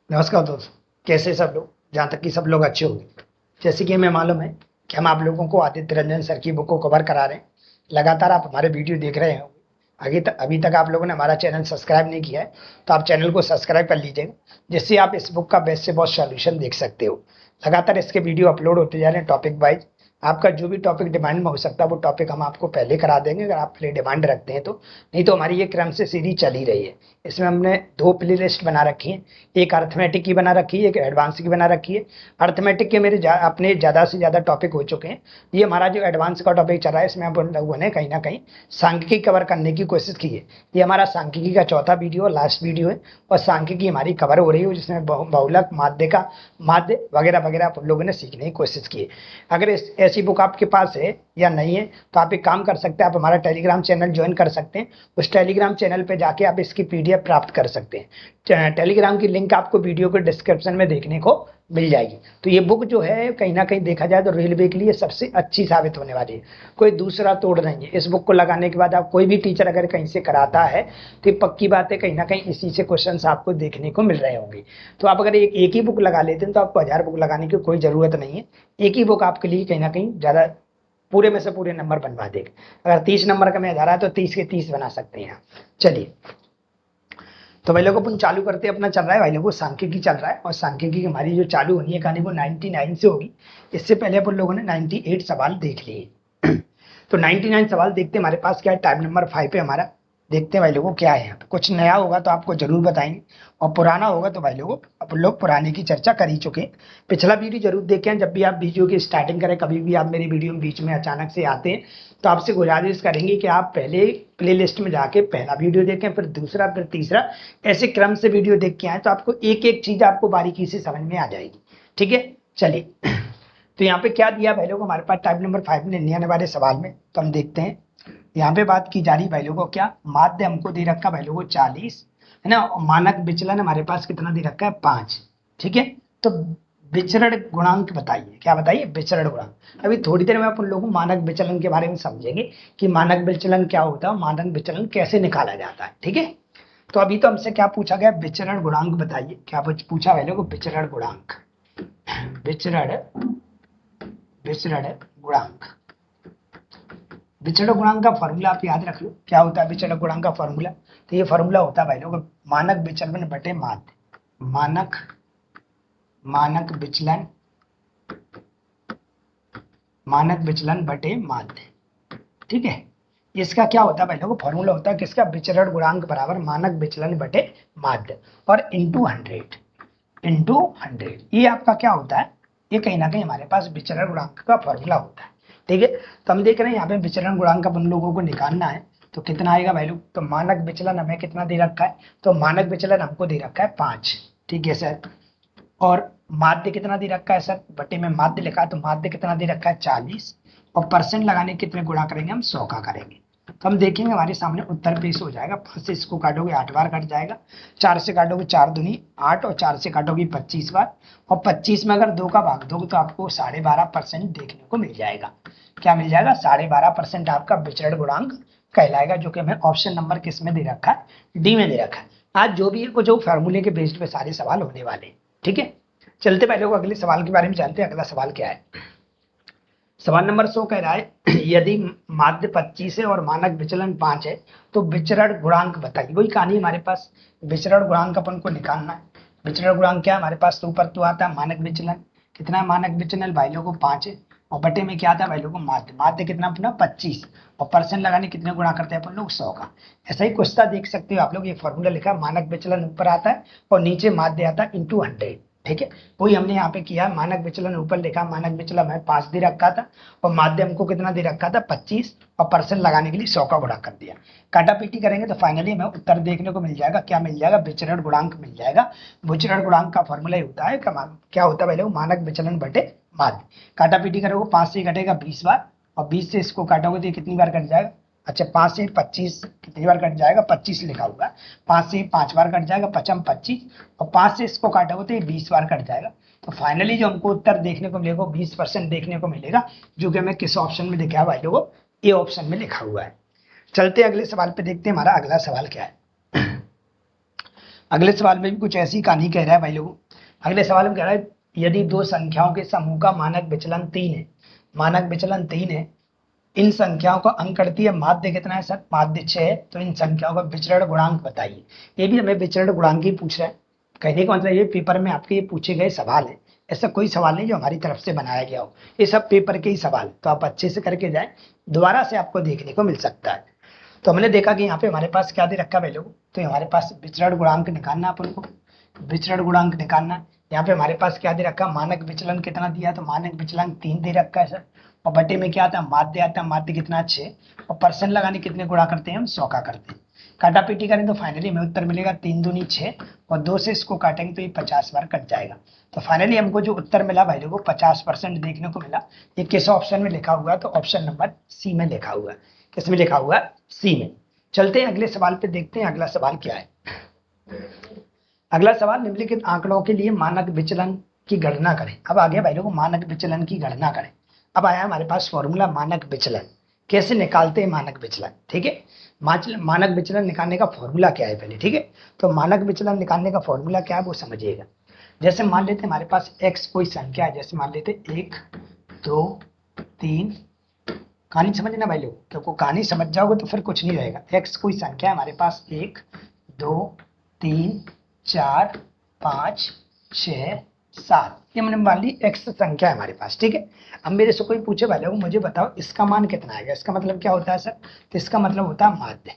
नमस्कार दोस्तों। कैसे सब लोग? जहाँ तक कि सब लोग अच्छे होंगे। जैसे कि हमें मालूम है कि हम आप लोगों को आदित्य रंजन सर की बुक को कवर करा रहे हैं। लगातार आप हमारे वीडियो देख रहे हैं। अभी तक आप लोगों ने हमारा चैनल सब्सक्राइब नहीं किया है तो आप चैनल को सब्सक्राइब कर लीजिएगा, जिससे आप इस बुक का बेस्ट से बेस्ट सॉल्यूशन देख सकते हो। लगातार इसके वीडियो अपलोड होते जा रहे हैं टॉपिक वाइज। आपका जो भी टॉपिक डिमांड में हो सकता है वो टॉपिक हम आपको पहले करा देंगे, अगर आप पहले डिमांड रखते हैं तो। नहीं तो हमारी ये क्रम से सीरीज चल ही रही है। इसमें हमने दो प्ले लिस्ट बना रखी है। एक अर्थमेटिक की बना रखी है, एक एडवांस की बना रखी है। अर्थमेटिक के मेरे अपने ज़्यादा से ज़्यादा टॉपिक हो चुके हैं। ये हमारा जो एडवांस का टॉपिक चल रहा है, इसमें हम लोगों ने कहीं ना कहीं सांख्यिकी कवर करने की कोशिश की है। ये हमारा सांख्यिकी का चौथा वीडियो, लास्ट वीडियो है। और सांख्यिकी हमारी कवर हो रही है, जिसमें बहुलक, माध्य का माध्य वगैरह वगैरह आप लोगों ने सीखने की कोशिश की है। अगर ऐसी बुक आपके पास है या नहीं है तो आप एक काम कर सकते हैं, आप हमारा टेलीग्राम चैनल ज्वाइन कर सकते हैं। उस टेलीग्राम चैनल पे जाके आप इसकी पीडीएफ प्राप्त कर सकते हैं। टेलीग्राम की लिंक आपको वीडियो के डिस्क्रिप्शन में देखने को मिल जाएगी। तो ये बुक जो है कहीं ना कहीं देखा जाए तो रेलवे के लिए सबसे अच्छी साबित होने वाली है। कोई दूसरा तोड़ नहीं है। इस बुक को लगाने के बाद आप कोई भी टीचर अगर कहीं से कराता है तो ये पक्की बात है, कहीं ना कहीं इसी से क्वेश्चन आपको देखने को मिल रहे होंगे। तो आप अगर एक ही बुक लगा लेते हैं तो आपको 1000 बुक लगाने की कोई जरूरत नहीं है। एक ही बुक आपके लिए कहीं ना कहीं ज्यादा पूरे में से पूरे नंबर बनवा देगा। अगर 30 नंबर का मैं 1000 है तो 30 के 30 बना सकते हैं। चलिए, तो भाई लोग अपन चालू करते हैं। अपना चल रहा है भाई लोगों सांख्यिकी चल रहा है, और सांख्यिकी हमारी जो चालू होनी है कहानी वो 99 से होगी। इससे पहले अपन लोगों ने 98 सवाल देख लिए। तो 99 सवाल देखते हमारे पास क्या है। टाइप नंबर 5 पे हमारा देखते हैं भाई लोगों क्या है यहाँ पे। कुछ नया होगा तो आपको जरूर बताएंगे, और पुराना होगा तो भाई लोगों अपन लोग पुराने की चर्चा कर ही चुके हैं। पिछला वीडियो जरूर देखें। जब भी आप वीडियो की स्टार्टिंग करें, कभी भी आप मेरे वीडियो में बीच में अचानक से आते हैं तो आपसे गुजारिश करेंगे कि आप पहले प्ले लिस्ट में जाके पहला वीडियो देखें, फिर दूसरा, फिर तीसरा, ऐसे क्रम से वीडियो देख के आए तो आपको एक एक चीज आपको बारीकी से समझ में आ जाएगी। ठीक है, चलिए। तो यहाँ पे क्या दिया भाई लोग हमारे पास टाइप नंबर 5 में आने वाले सवाल में, तो हम देखते हैं। यहाँ पे बात की जा रही भाई लोगों क्या, माध्य हमको दे रखा भाई लोगों 40 है ना। मानक विचलन हमारे पास कितना दे रखा है, 5। ठीक है, तो विचरण गुणांक बताइए। क्या बताइए? विचरण गुणांक। अभी थोड़ी देर में अपन लोगों मानक विचलन के बारे में समझेंगे कि मानक विचलन क्या होता है, मानक विचलन कैसे निकाला जाता है। ठीक है, तो अभी तो हमसे क्या पूछा गया, विचरण गुणांक बताइए। क्या पूछा भाई लोगों? विचरण गुणांक। विचरण विचरण गुणांक। विचरण गुणांक का फॉर्मूला आप याद रख लो। क्या होता है विचरण गुणांक का फॉर्मूला? तो ये फॉर्मूला होता है भाई लोग मानक विचलन बटे माध्य। मानक विचलन बटे माध्य। ठीक है, इसका क्या होता है भाई लोग? फॉर्मूला होता है किसका? विचरण गुणांक बराबर मानक विचलन बटे माध्य और इंटू 100। ये आपका क्या होता है? ये कहीं ना कहीं हमारे पास विचरण गुणांक का फॉर्मूला होता है। ठीक है, तो हम देख रहे हैं यहाँ पे विचरण गुणांक अपन लोगों को निकालना है। तो कितना आएगा भाई लोग? तो मानक विचलन हमें कितना दे रखा है? तो मानक विचलन हमको दे रखा है 5। ठीक है सर, और माध्य कितना दे रखा है सर? बटे में माध्य लिखा है, तो माध्य कितना दे रखा है? 40। और परसेंट लगाने कितने गुणा करेंगे हम? 100 का करेंगे। तो हम देखेंगे हमारे सामने उत्तर पेश हो जाएगा। 5 से इसको काटोगे 8 बार कट जाएगा, 4 से काटोगे 4 दूनी 8, और 4 से काटोगे 25 बार, और 25 में अगर 2 का भाग दोगे तो आपको 12.5% देखने को मिल जाएगा। क्या मिल जाएगा? 12.5% आपका विचरण गुणांक कहलाएगा, जो कि हमें ऑप्शन नंबर किस में दे रखा है? डी में दे रखा है। आज जो भी है कुछ फार्मूले के बेस्ड पे सारे सवाल होने वाले हैं। ठीक है, चलते पहले को अगले सवाल के बारे में जानते हैं। अगला सवाल क्या है? सवाल नंबर 100 कह रहा है यदि माध्य 25 है और मानक विचलन 5 है तो विचरण गुणांक बताइए। वही कहानी हमारे पास, विचरण गुणांक अपन को निकालना है। विचरण गुणांक क्या है हमारे पास? तो ऊपर तो आता है मानक विचलन। कितना है मानक विचलन भाई लोगों? 5 है। और बटे में क्या आता है भाई लोगों? माध्य। माध्य कितना अपना? 25। और परसेंट लगाने कितने गुणा करते हैं अपन लोग? 100 का। ऐसा ही क्वेश्चन देख सकते हो आप लोग। ये फॉर्मूला लिखा है, मानक विचलन ऊपर आता है और नीचे माध्य आता है इंटू 100। ठीक है, वही हमने यहाँ पे किया। मानक विचलन ऊपर लिखा, मानक विचलन है 5 दे रखा था, और माध्यम को कितना दे रखा था? 25, और परसेंट लगाने के लिए 100 का गुणा कर दिया। काटा पीटी करेंगे तो फाइनली हमें उत्तर देखने को मिल जाएगा। क्या मिल जाएगा? विचरण गुणांक मिल जाएगा। विचरण गुणांक का फॉर्मूला होता है क्या होता है भाई? मानक विचलन बटे माध्य। काटा पीटी करोगे 5 से कटेगा 20 बार, और 20 से इसको काटोगे तो कितनी बार कट जाएगा? अच्छा, 5 से 25 कितनी बार कट जाएगा? 25 लिखा हुआ है। 5 से 5 बार कट जाएगा, 5 25, और 5 से इसको काटोगे तो ये 20 बार कट जाएगा। तो फाइनली जो हमको उत्तर देखने को मिलेगा 20% देखने को मिलेगा, जो कि हमें किस ऑप्शन में दिखा है भाई लोगों? ए ऑप्शन में लिखा हुआ है। चलते अगले सवाल पे देखते हैं हमारा अगला सवाल क्या है। अगले सवाल में भी कुछ ऐसी कहानी कह रहा है भाई लोगों। अगले सवाल में कह रहा है यदि दो संख्याओं के समूह का मानक विचलन 3 है, मानक विचलन 3 है, इन संख्याओं का अंकगणितीय माध्य कितना है सर? माध्य 6 है, तो इन संख्याओं का विचरण गुणांक बताइए। ये भी हमें विचरण गुणांक ही पूछ रहा है। कहने का मतलब ये पेपर में आपके ये पूछे गए सवाल है, ऐसा कोई सवाल नहीं जो हमारी तरफ से बनाया गया हो, ये सब पेपर के ही सवाल, तो आप अच्छे से करके जाए, दोबारा से आपको देखने को मिल सकता है। तो हमने देखा कि यहाँ पे हमारे पास क्या दे रखा है लोगों, तो हमारे पास विचरण गुणांक निकालना अपन को, विचरण गुणांक निकालना। यहाँ पे हमारे पास क्या दे रखा है, मानक विचलन कितना दिया है, तो मानक विचलन 3 दे रखा है सर, और बटे में क्या आता है, माध्य आता है, माध्य कितना 6, और परसेंट लगाने कितने गुणा करते हैं हम, 100 का करते हैं। काटा पीटी करें तो फाइनली हमें उत्तर मिलेगा 3 दूनी 6, और 2 से इसको काटेंगे तो ये 50 बार कट जाएगा। तो फाइनली हमको जो उत्तर मिला भाई लोगों 50% देखने को मिला। ये किस ऑप्शन में लिखा हुआ है, तो ऑप्शन नंबर सी में लिखा हुआ है। किस में लिखा हुआ है, सी में। चलते हैं अगले सवाल पे, देखते हैं अगला सवाल क्या है। अगला सवाल, निम्नलिखित आंकड़ों के लिए मानक विचलन की गणना करें। अब आ गया भाई लोगों मानक विचलन की गणना करें। अब आया हमारे पास फॉर्मूला मानक विचलन, कैसे निकालते हैं मानक विचलन, ठीक है। मानक विचलन निकालने का फॉर्मूला क्या है पहले, ठीक है। तो मानक विचलन निकालने का फॉर्मूला क्या है वो समझिएगा। जैसे मान लेते हमारे पास x कोई संख्या है, जैसे मान लेते 1 2 3, कहानी समझना भाई लोग, क्योंकि कहानी समझ जाओगे तो फिर कुछ नहीं रहेगा। x कोई संख्या है हमारे पास 1 2 3 4 5 6 7, ये मैंने मान ली x संख्या है हमारे पास, ठीक है। अब मेरे से कोई पूछे भाई लोग मुझे बताओ इसका मान कितना आएगा, इसका मतलब क्या होता है सर, तो इसका मतलब होता है माध्य।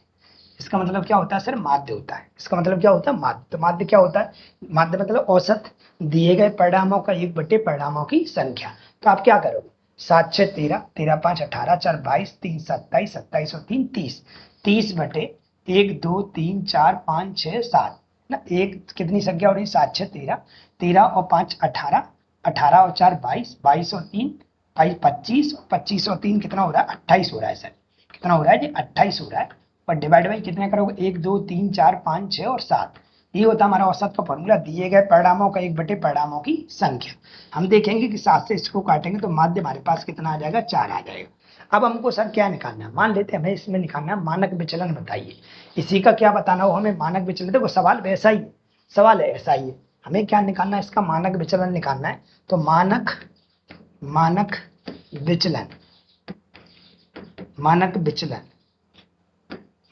इसका मतलब क्या होता है सर, माध्य होता है। इसका मतलब क्या होता है, माध्य। तो माध्य क्या होता है, माध्य मतलब औसत दिए गए परिणामों का 1 बटे परिणामों की संख्या। तो आप क्या करोगे, 7 6 13, 13 5 18, 4 22, 3 27, 27 और 3 30, 30 बटे 1 2 3 4 5 6 7 ना, एक कितनी संख्या हो रही है, 7 6 13, 13 और 5 18, 18 और 4 22, 22 और 3 25, 25 और 3 कितना हो रहा है, 28 हो रहा है सर। कितना हो रहा है जी, 28 हो रहा है। और डिवाइड बाई कितने करोगे, 1 2 3 4 5 6 और 7। ये होता है हमारा औसत का फॉर्मूला, दिए गए परिणामों का 1 बटे परिणामों की संख्या। हम देखेंगे कि 7 से इसको काटेंगे तो माध्य हमारे पास कितना आ जाएगा, 4 आ जाएगा। अब हमको सर क्या निकालना है, मान लेते हैं हमें इसमें निकालना है मानक विचलन, बताइए इसी का क्या बताना हो हमें, मानक विचलन। देखो सवाल वैसा ही, सवाल है ऐसा ही है, हमें क्या निकालना है, इसका मानक विचलन निकालना है। तो मानक विचलन, मानक विचलन,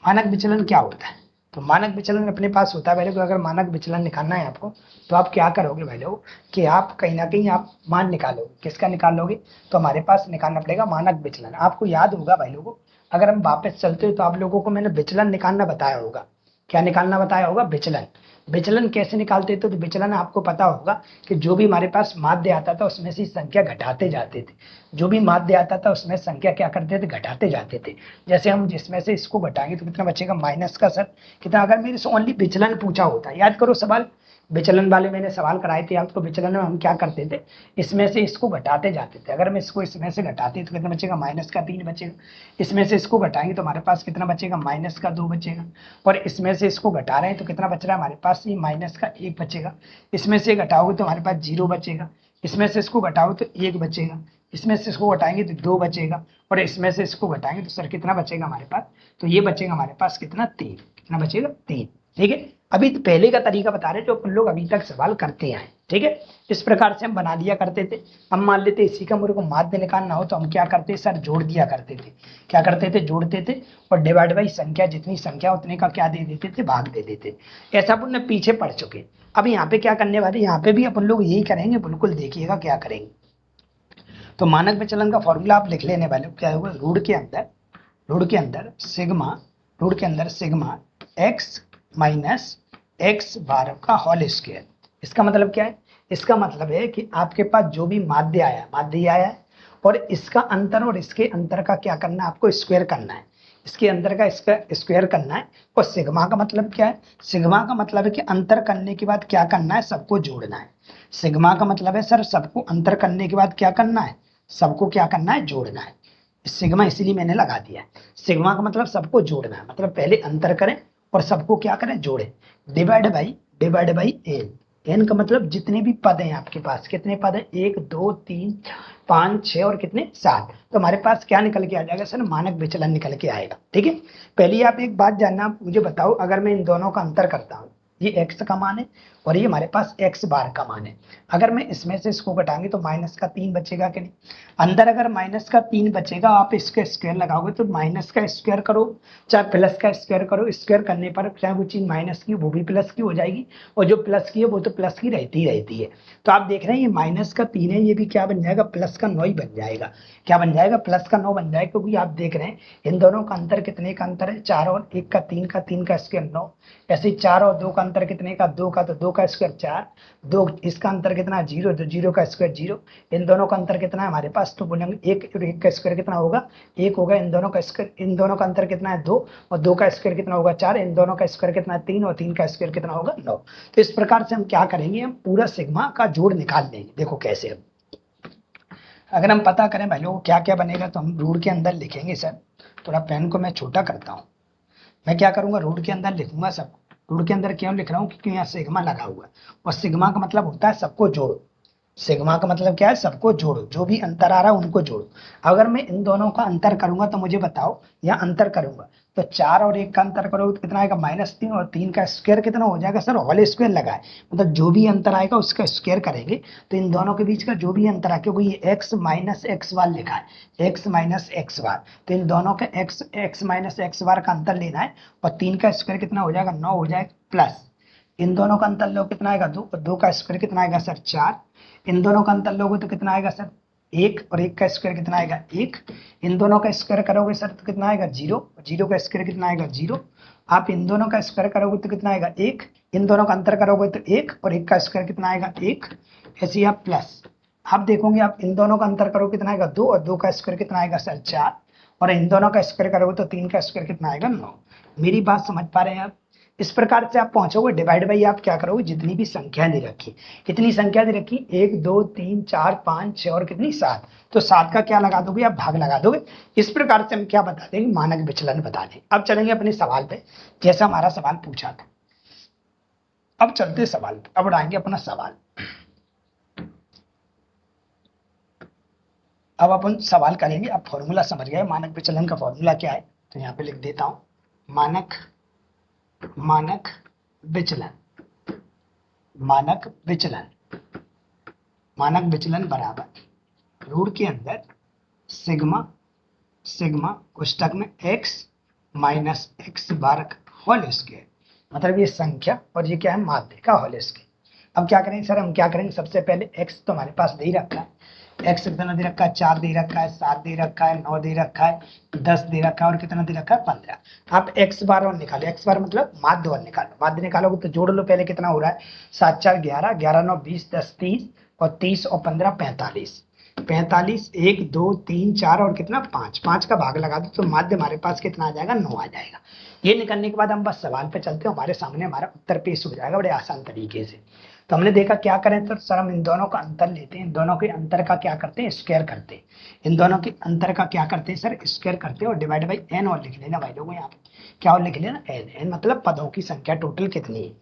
मानक विचलन क्या होता है, तो मानक विचलन अपने पास होता है भाई लोग। अगर मानक विचलन निकालना है आपको तो आप क्या करोगे भाई लोग, कि आप कहीं ना कहीं आप मान निकालोगे, किसका निकालोगे, तो हमारे पास निकालना पड़ेगा मानक विचलन। आपको याद होगा भाई लोगों, अगर हम वापस चलते हो तो आप लोगों को मैंने विचलन निकालना बताया होगा। क्या निकालना बताया होगा, विचलन। विचलन कैसे निकालते थे, तो विचलन आपको पता होगा कि जो भी हमारे पास माध्य आता था उसमें से संख्या घटाते जाते थे। जो भी माध्य आता था उसमें संख्या क्या करते थे, घटाते जाते थे। जैसे हम जिसमें से इसको घटाएंगे तो कितना बचेगा, माइनस का सर कितना। अगर मेरे से ओनली विचलन पूछा होता, याद करो सवाल, विचलन वाले मैंने सवाल कराए थे आपको। विचलन में हम क्या करते थे, इसमें से इसको घटाते जाते थे। अगर मैं इसको इसमें से घटाते तो कितना बचेगा, माइनस का 3 बचेगा। इसमें से इसको घटाएंगे तो हमारे पास कितना बचेगा, माइनस का 2 बचेगा। और इसमें से इसको घटा रहे हैं तो कितना बच रहा है हमारे पास, ये माइनस का 1 बचेगा। इसमें से घटाओगे तो हमारे पास 0 बचेगा। इसमें से इसको घटाओ तो 1 बचेगा। इसमें से इसको घटाएंगे तो 2 बचेगा। और इसमें से इसको घटाएंगे तो सर कितना बचेगा हमारे पास, तो ये बचेगा हमारे पास कितना, 3। कितना बचेगा, 3। ठीक है, अभी तो पहले का तरीका बता रहे जो अपन लोग अभी तक सवाल करते आए। ठीक है, इस प्रकार से हम बना लिया करते थे। हम मान लेते इसी का मेरे को माध्य निकालना हो तो हम क्या करते सर, जोड़ दिया करते थे। क्या करते थे, जोड़ते थे। और डिवाइड बाई संख्या, जितनी संख्या उतने का क्या दे देते थे, भाग दे देते। ऐसा अपन पीछे पढ़ चुके। अब यहाँ पे क्या करने वाले, यहाँ पे भी अपन लोग यही करेंगे। बिल्कुल देखिएगा क्या करेंगे। तो मानक विचलन का फॉर्मूला आप लिख लेने वाले, क्या होगा, रूट के अंदर sigma x minus x bar का होल स्क्वायर। इसका मतलब क्या है, इसका मतलब है कि आपके पास जो भी माध्य आया है और इसका अंतर और इसके अंतर का क्या करना है, आपको स्क्वायर करना है। इसके अंतर का इसका स्क्वायर करना है। और सिग्मा का मतलब क्या है, सिग्मा का मतलब है कि अंतर करने के बाद क्या करना है, सबको जोड़ना है। सिग्मा का मतलब है सर, सबको अंतर करने के बाद क्या करना है, सबको क्या करना है, जोड़ना है। सिग्मा इसीलिए मैंने लगा दिया है। सिग्मा का मतलब सबको जोड़ना है, मतलब पहले अंतर करें और सबको क्या करें, जोड़ें। Divide by N. एन का मतलब जितने भी पद हैं आपके पास, कितने पद हैं, 1 2 3 5 6 और कितने, 7। तो हमारे पास क्या निकल के आ जाएगा सर, मानक विचलन निकल के आएगा। ठीक है, पहले आप एक बात जानना, मुझे बताओ, अगर मैं इन दोनों का अंतर करता हूँ, ये x का मान है और ये हमारे पास x बार का मान है। अगर मैं इसमें से इसको घटाएंगे तो माइनस का 3 बचेगा कि नहीं। अंदर अगर माइनस का 3 बचेगा, आप इसका स्क्वायर लगाओगे तो माइनस का स्क्वायर करो चाहे प्लस का स्क्वायर करो, स्क्वायर करने पर चाहे वो चीज माइनस की वो भी प्लस की हो जाएगी और जो प्लस की है वो तो प्लस की रहती ही रहती है। तो आप देख रहे हैं ये माइनस का 3 है, ये भी क्या बन जाएगा, प्लस का 9 ही बन जाएगा। क्या बन जाएगा, प्लस का 9 बन जाएगा, क्योंकि आप देख रहे हैं इन दोनों का अंतर कितने का अंतर है, 4 और 1 का 3 का, 3 का स्क्वायर 9। ऐसे 4 और 2 का अंतर कितने का, 2 का, तो 2 का स्क्वायर 4, 2 इसका अंतर कितना है 0, तो 0 का स्क्वायर 0। इन दोनों का अंतर कितना है हमारे पास, तो बोलेंगे 1 और 1 का स्क्वायर कितना होगा, 1 होगा। इन दोनों का स्क्वायर, इन दोनों का अंतर कितना है 2 और 2 का स्क्वायर कितना होगा 4, इन दोनों का स्क्वायर कितना है 3 और 3 का स्क्वायर कितना होगा 9। तो इस प्रकार से हम क्या करेंगे, हम पूरा सिग्मा का जोड़ निकाल लेंगे। देखो कैसे, हम अगर हम पता करें भाई लोगों क्या क्या बनेगा, तो हम रूट के अंदर लिखेंगे। सर थोड़ा पेन को मैं छोटा करता हूँ। मैं क्या करूंगा, रूट के अंदर लिखूंगा सब। रूट के अंदर क्यों लिख रहा हूँ, क्योंकि यहाँ सिग्मा लगा हुआ है और सिग्मा का मतलब होता है सबको जोड़ो। सिग्मा का मतलब क्या है, सबको जोड़ो, जो भी अंतर आ रहा है उनको जोड़ो। अगर मैं इन दोनों का अंतर करूंगा तो मुझे बताओ, या अंतर करूंगा तो 4 और 1 का अंतर करोगे तो कितना आएगा -3 और 3 का स्क्वायर कितना हो जाएगा, सर होल स्क्वायर लगा है, मतलब जो भी अंतर आएगा उसका स्क्वायर करेंगे। तो इन दोनों के बीच का जो भी अंतर है, क्योंकि ये x माइनस एक्स बार लिखा है, x माइनस एक्स बार, तो इन दोनों का x माइनस एक्स बार का अंतर लेना है और 3 का स्क्वायर कितना हो जाएगा 9 हो जाएगा, प्लस इन दोनों का अंतर लो कितना आएगा 2 और 2 का स्क्वायर कितना आएगा सर 4। इन दोनों का अंतर लोगे तो कितना आएगा सर 1 और 1 का स्क्वायर कितना आएगा 1। इन दोनों का स्क्वायर करोगे सर तो कितना आएगा 0, 0 का स्क्वायर कितना आएगा 0। आप इन दोनों का स्क्वायर करोगे तो कितना आएगा 1, इन दोनों का अंतर करोगे तो 1 और 1 का स्क्वायर कितना आएगा 1। ऐसे ही आप प्लस, आप देखोगे आप इन दोनों का अंतर करोगे कितना आएगा 2 और 2 का स्क्वायर कितना आएगा सर 4 और इन दोनों का स्क्वायर करोगे तो 3 का स्क्वायर कितना आएगा 9। मेरी बात समझ पा रहे हैं आप। इस प्रकार से आप पहुंचोगे, डिवाइड बाई आप क्या करोगे, जितनी भी संख्या दे रखी, कितनी संख्या दे रखी 1 2 3 4 5 6 और कितनी 7, तो 7 का क्या लगा दोगे आप, भाग लगा दोगे। इस प्रकार से हम क्या बता देंगे, मानक विचलन बता दें। अब चलेंगे अपने सवाल पे, जैसा हमारा सवाल पूछा था। अब चलते सवाल पे, अब उड़ाएंगे अपना सवाल। अब अपन सवाल करेंगे। अब फॉर्मूला समझ गए मानक विचलन का फॉर्मूला क्या है, तो यहाँ पे लिख देता हूं, मानक मानक विचलन, मानक विचलन, मानक विचलन बराबर रूट के अंदर सिग्मा, सिग्मा कोष्टक में x minus x bar whole square, मतलब ये संख्या और ये क्या है माध्य का होल स्क्वायर। अब क्या करेंगे सर, हम क्या करेंगे, सबसे पहले x तो हमारे पास दे ही रखा है, x कितना दे रखा है 4 दे रखा है, 7 दे रखा है, 9 दे रखा है, 10 दे रखा है और कितना दे रखा है 15। आप x बार और निकालो, x बार मतलब माध्य और निकालो, माध्य निकालोगे तो जोड़ लो पहले कितना हो रहा है 7 4 11, 11 9 20, 10 30 और 30 और 15 45, 45 1 2 3 4 और कितना 5, 5 का भाग लगा दो तो माध्य हमारे पास कितना आ जाएगा 9 आ जाएगा। ये निकलने के बाद हम बस सवाल पे चलते हैं, हमारे सामने हमारा उत्तर पेश हो जाएगा बड़े आसान तरीके से। तो हमने देखा क्या करें, तो सर हम इन दोनों का अंतर लेते हैं, इन दोनों के अंतर का क्या करते हैं स्क्वायर करते हैं, इन दोनों के अंतर का क्या करते हैं सर स्क्वायर करते हैं और डिवाइड बाई n और लिख लेना भाई लोगों, यहाँ पे क्या और लिख लेना n, n मतलब पदों की संख्या टोटल कितनी है।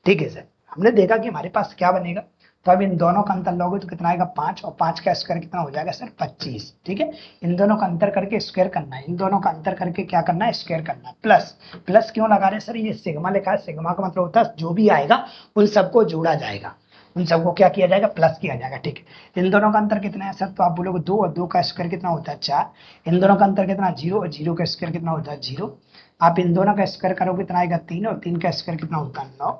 ठीक है सर, हमने देखा कि हमारे पास क्या बनेगा, तो अब इन दोनों का अंतर लोगे तो कितना आएगा 5 और 5 का स्क्वायर कितना हो जाएगा सर 25। ठीक है, इन दोनों का अंतर करके स्क्वायर करना है, इन दोनों का अंतर करके क्या करना है स्क्वायर करना है। प्लस, प्लस क्यों लगा रहे हैं सर, ये सिग्मा लिखा है, सिग्मा का मतलब होता है जो भी आएगा उन सबको जोड़ा जाएगा, उन सबको क्या किया जाएगा प्लस किया जाएगा। ठीक है, इन दोनों का अंतर कितना है सर, तो आप बोलोगे 2 और 2 का स्क्वायर कितना होता है 4, इन दोनों का अंतर कितना 0 और 0 का स्क्वायर कितना होता है 0। आप इन दोनों का स्क्वायर करोगे कितना आएगा 3 और 3 का स्क्वायर कितना होता है 9,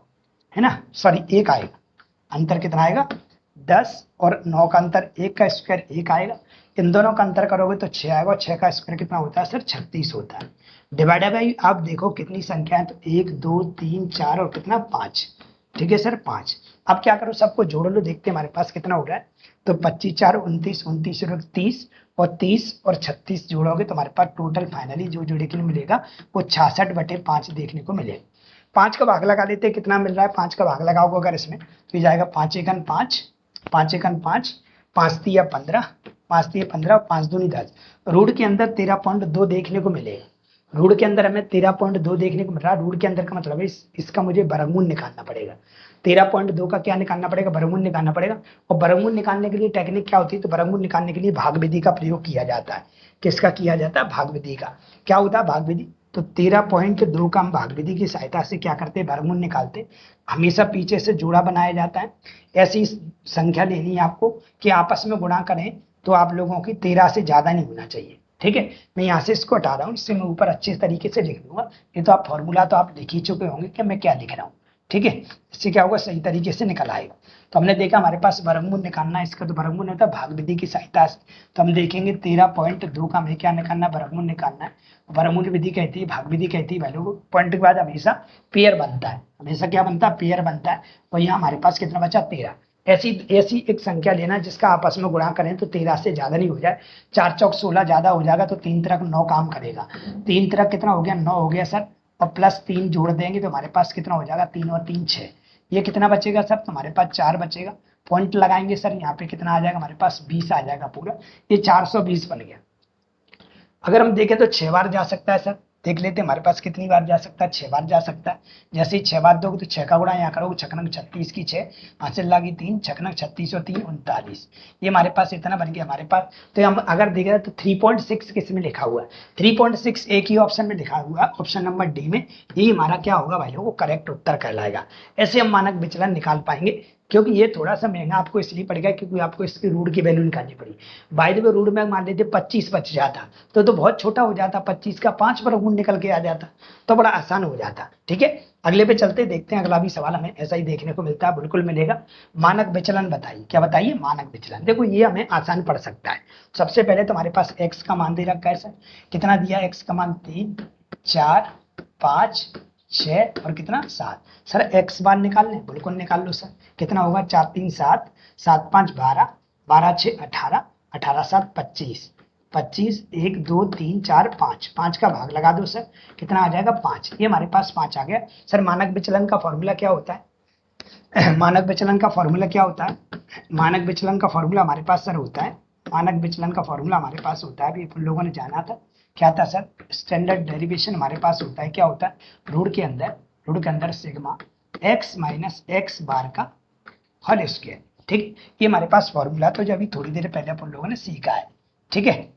है ना, सॉरी 1 आएगा, अंतर कितना आएगा 10 और 9 का अंतर 1 का स्क्वायर 1 आएगा, इन दोनों का अंतर करोगे तो 6 आएगा और 6 का स्क्वायर कितना होता है सर 36 होता है। डिवाइडेड बाई आप देखो कितनी संख्या है, तो 1 2 3 4 और कितना 5। ठीक है सर 5। अब क्या करो सबको जोड़ लो, देखते हैं हमारे पास कितना हो रहा है, तो 25 4 29, 29 और 30 और 30 और 36 जोड़ोगे तो हमारे पास टोटल फाइनली जो जोड़े के लिए मिलेगा वो 66/5 देखने को मिलेगा। 5 का भाग लगा लेते हैं, कितना मिल रहा है 5 का भाग लगाओगे अगर इसमें तो ये जाएगा 5 एकन 5, 5 एकन 5, 5 तिया 15, 5 तिया 15 और 5 दूनी 10। रूट के अंदर 13.2 देखने को मिलेगा, रूट के अंदर हमें 13.2 देखने को मिल रहा है। रूट के अंदर का मतलब है इसका मुझे वर्गमूल निकालना पड़ेगा, 13.2 का क्या निकालना पड़ेगा वर्गमूल निकालना पड़ेगा। और वर्गमूल निकालने के लिए टेक्निक क्या होती है, तो वर्गमूल निकालने के लिए भाग विधि का प्रयोग किया जाता है। किसका किया जाता है, भाग विधि का। क्या होता है भाग विधि, तो 13.2 का हम भाग विधि की सहायता से क्या करते हैं, वर्गमूल निकालते। हमेशा पीछे से जोड़ा बनाया जाता है। ऐसी संख्या लेनी है आपको कि आपस में गुणा करें तो आप लोगों की 13 से ज्यादा नहीं होना चाहिए। ठीक है, मैं यहाँ से इसको हटा रहा हूँ, इससे मैं ऊपर अच्छे तरीके से लिख दूंगा। ये तो आप फॉर्मूला तो आप लिख ही चुके होंगे कि मैं क्या लिख रहा हूँ। ठीक है, इससे क्या होगा, सही तरीके से निकल आएगा। तो हमने देखा हमारे पास वर्गमूल निकालना है इसका, तो वर्गमूल होता है भाग विधि की सहायता से। तो हम देखेंगे 13.2 का हमें क्या निकालना है, वर्गमूल निकालना है। वर्गमूल विधि कहती है, भाग विधि कहती है वैल्यू पॉइंट के बाद हमेशा पेयर बनता है, हमेशा क्या बनता है, पेयर बनता है। और यहाँ हमारे पास कितना बचा, 13। ऐसी ऐसी एक संख्या लेना जिसका आपस में गुणा करें तो 13 से ज्यादा नहीं हो जाए। 4 चौक 16 ज्यादा हो जाएगा तो 3 तरह 9 काम करेगा। 3 तरह कितना हो गया, 9 हो गया सर। और प्लस 3 जोड़ देंगे तो हमारे पास कितना हो जाएगा, 3 और 3 6। ये कितना बचेगा सर, तो हमारे पास 4 बचेगा। पॉइंट लगाएंगे सर, यहाँ पे कितना आ जाएगा हमारे पास, 20 आ जाएगा पूरा। ये 420 बन गया। अगर हम देखें तो 6 बार जा सकता है सर, देख लेते हैं हमारे पास कितनी बार जा सकता है, 6 बार जा सकता है। जैसे ही 6 बार दोगे तो 6 का गुणा यहाँ करोगे, छकनंग 36 की 6, हासिल लागी 3, छकनंग 36 और 3 39। ये हमारे पास इतना बन गया हमारे पास। तो हम अगर देखें तो 3.6 किस में लिखा हुआ है, 3.6 एक ही ऑप्शन में लिखा हुआ है, ऑप्शन नंबर डी में। ये हमारा क्या होगा भाई लोगों, करेक्ट उत्तर कहलाएगा। ऐसे हम मानक विचलन निकाल पाएंगे। क्योंकि ये थोड़ा सा महंगा आपको इसलिए पड़ेगा क्योंकि आपको इसकी रूट की वैल्यू निकालनी पड़ी। बाय द वे रूट में मान लीजिए 25 बच जाता तो बहुत छोटा हो जाता, 25 का 5 वर्गमूल निकल के आ जाता तो बड़ा आसान हो जाता। ठीक है, अगले पे चलते देखते हैं। अगला भी सवाल हमें ऐसा ही देखने को मिलता है, बिल्कुल मिलेगा। मानक विचलन बताइए, क्या बताइए, मानक विचलन। देखो ये हमें आसान पड़ सकता है। सबसे पहले तो हमारे पास x का मान दे रखा है सर, कितना दिया, x का मान 3 4 5 6 और कितना 7। सर x बार निकाल लें, बिल्कुल निकाल लो सर। कितना होगा, 4 3 7, 7 5 12, 12 6 18, 18 7 25, 25 1 2 3 4 5, 5 का भाग लगा दो सर, कितना आ जाएगा 5। ये हमारे पास 5 आ गया सर। मानक विचलन का फॉर्मूला क्या होता है, मानक विचलन का फॉर्मूला क्या होता है, मानक विचलन का फॉर्मूला हमारे पास सर होता है, मानक विचलन का फॉर्मूला हमारे पास होता है, अभी अपन लोगों ने जाना था क्या था सर, स्टैंडर्ड डेरिवेशन हमारे पास होता है। क्या होता है, रूट के अंदर sigma x minus x bar का होल स्क्वायर। ठीक, ये हमारे पास फॉर्मूला तो जो अभी थोड़ी देर पहले अपन लोगों ने सीखा है। ठीक है,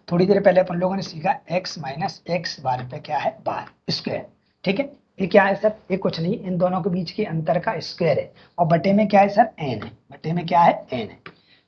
थोड़ी देर पहले अपन लोगों ने सीखा x माइनस एक्स बार पे क्या है, बार स्क्वायर। ठीक है, ये क्या है सर, ये कुछ नहीं, इन दोनों के बीच के अंतर का स्क्वायर है। और बटे में क्या है सर, n है। बटे में क्या है, n है।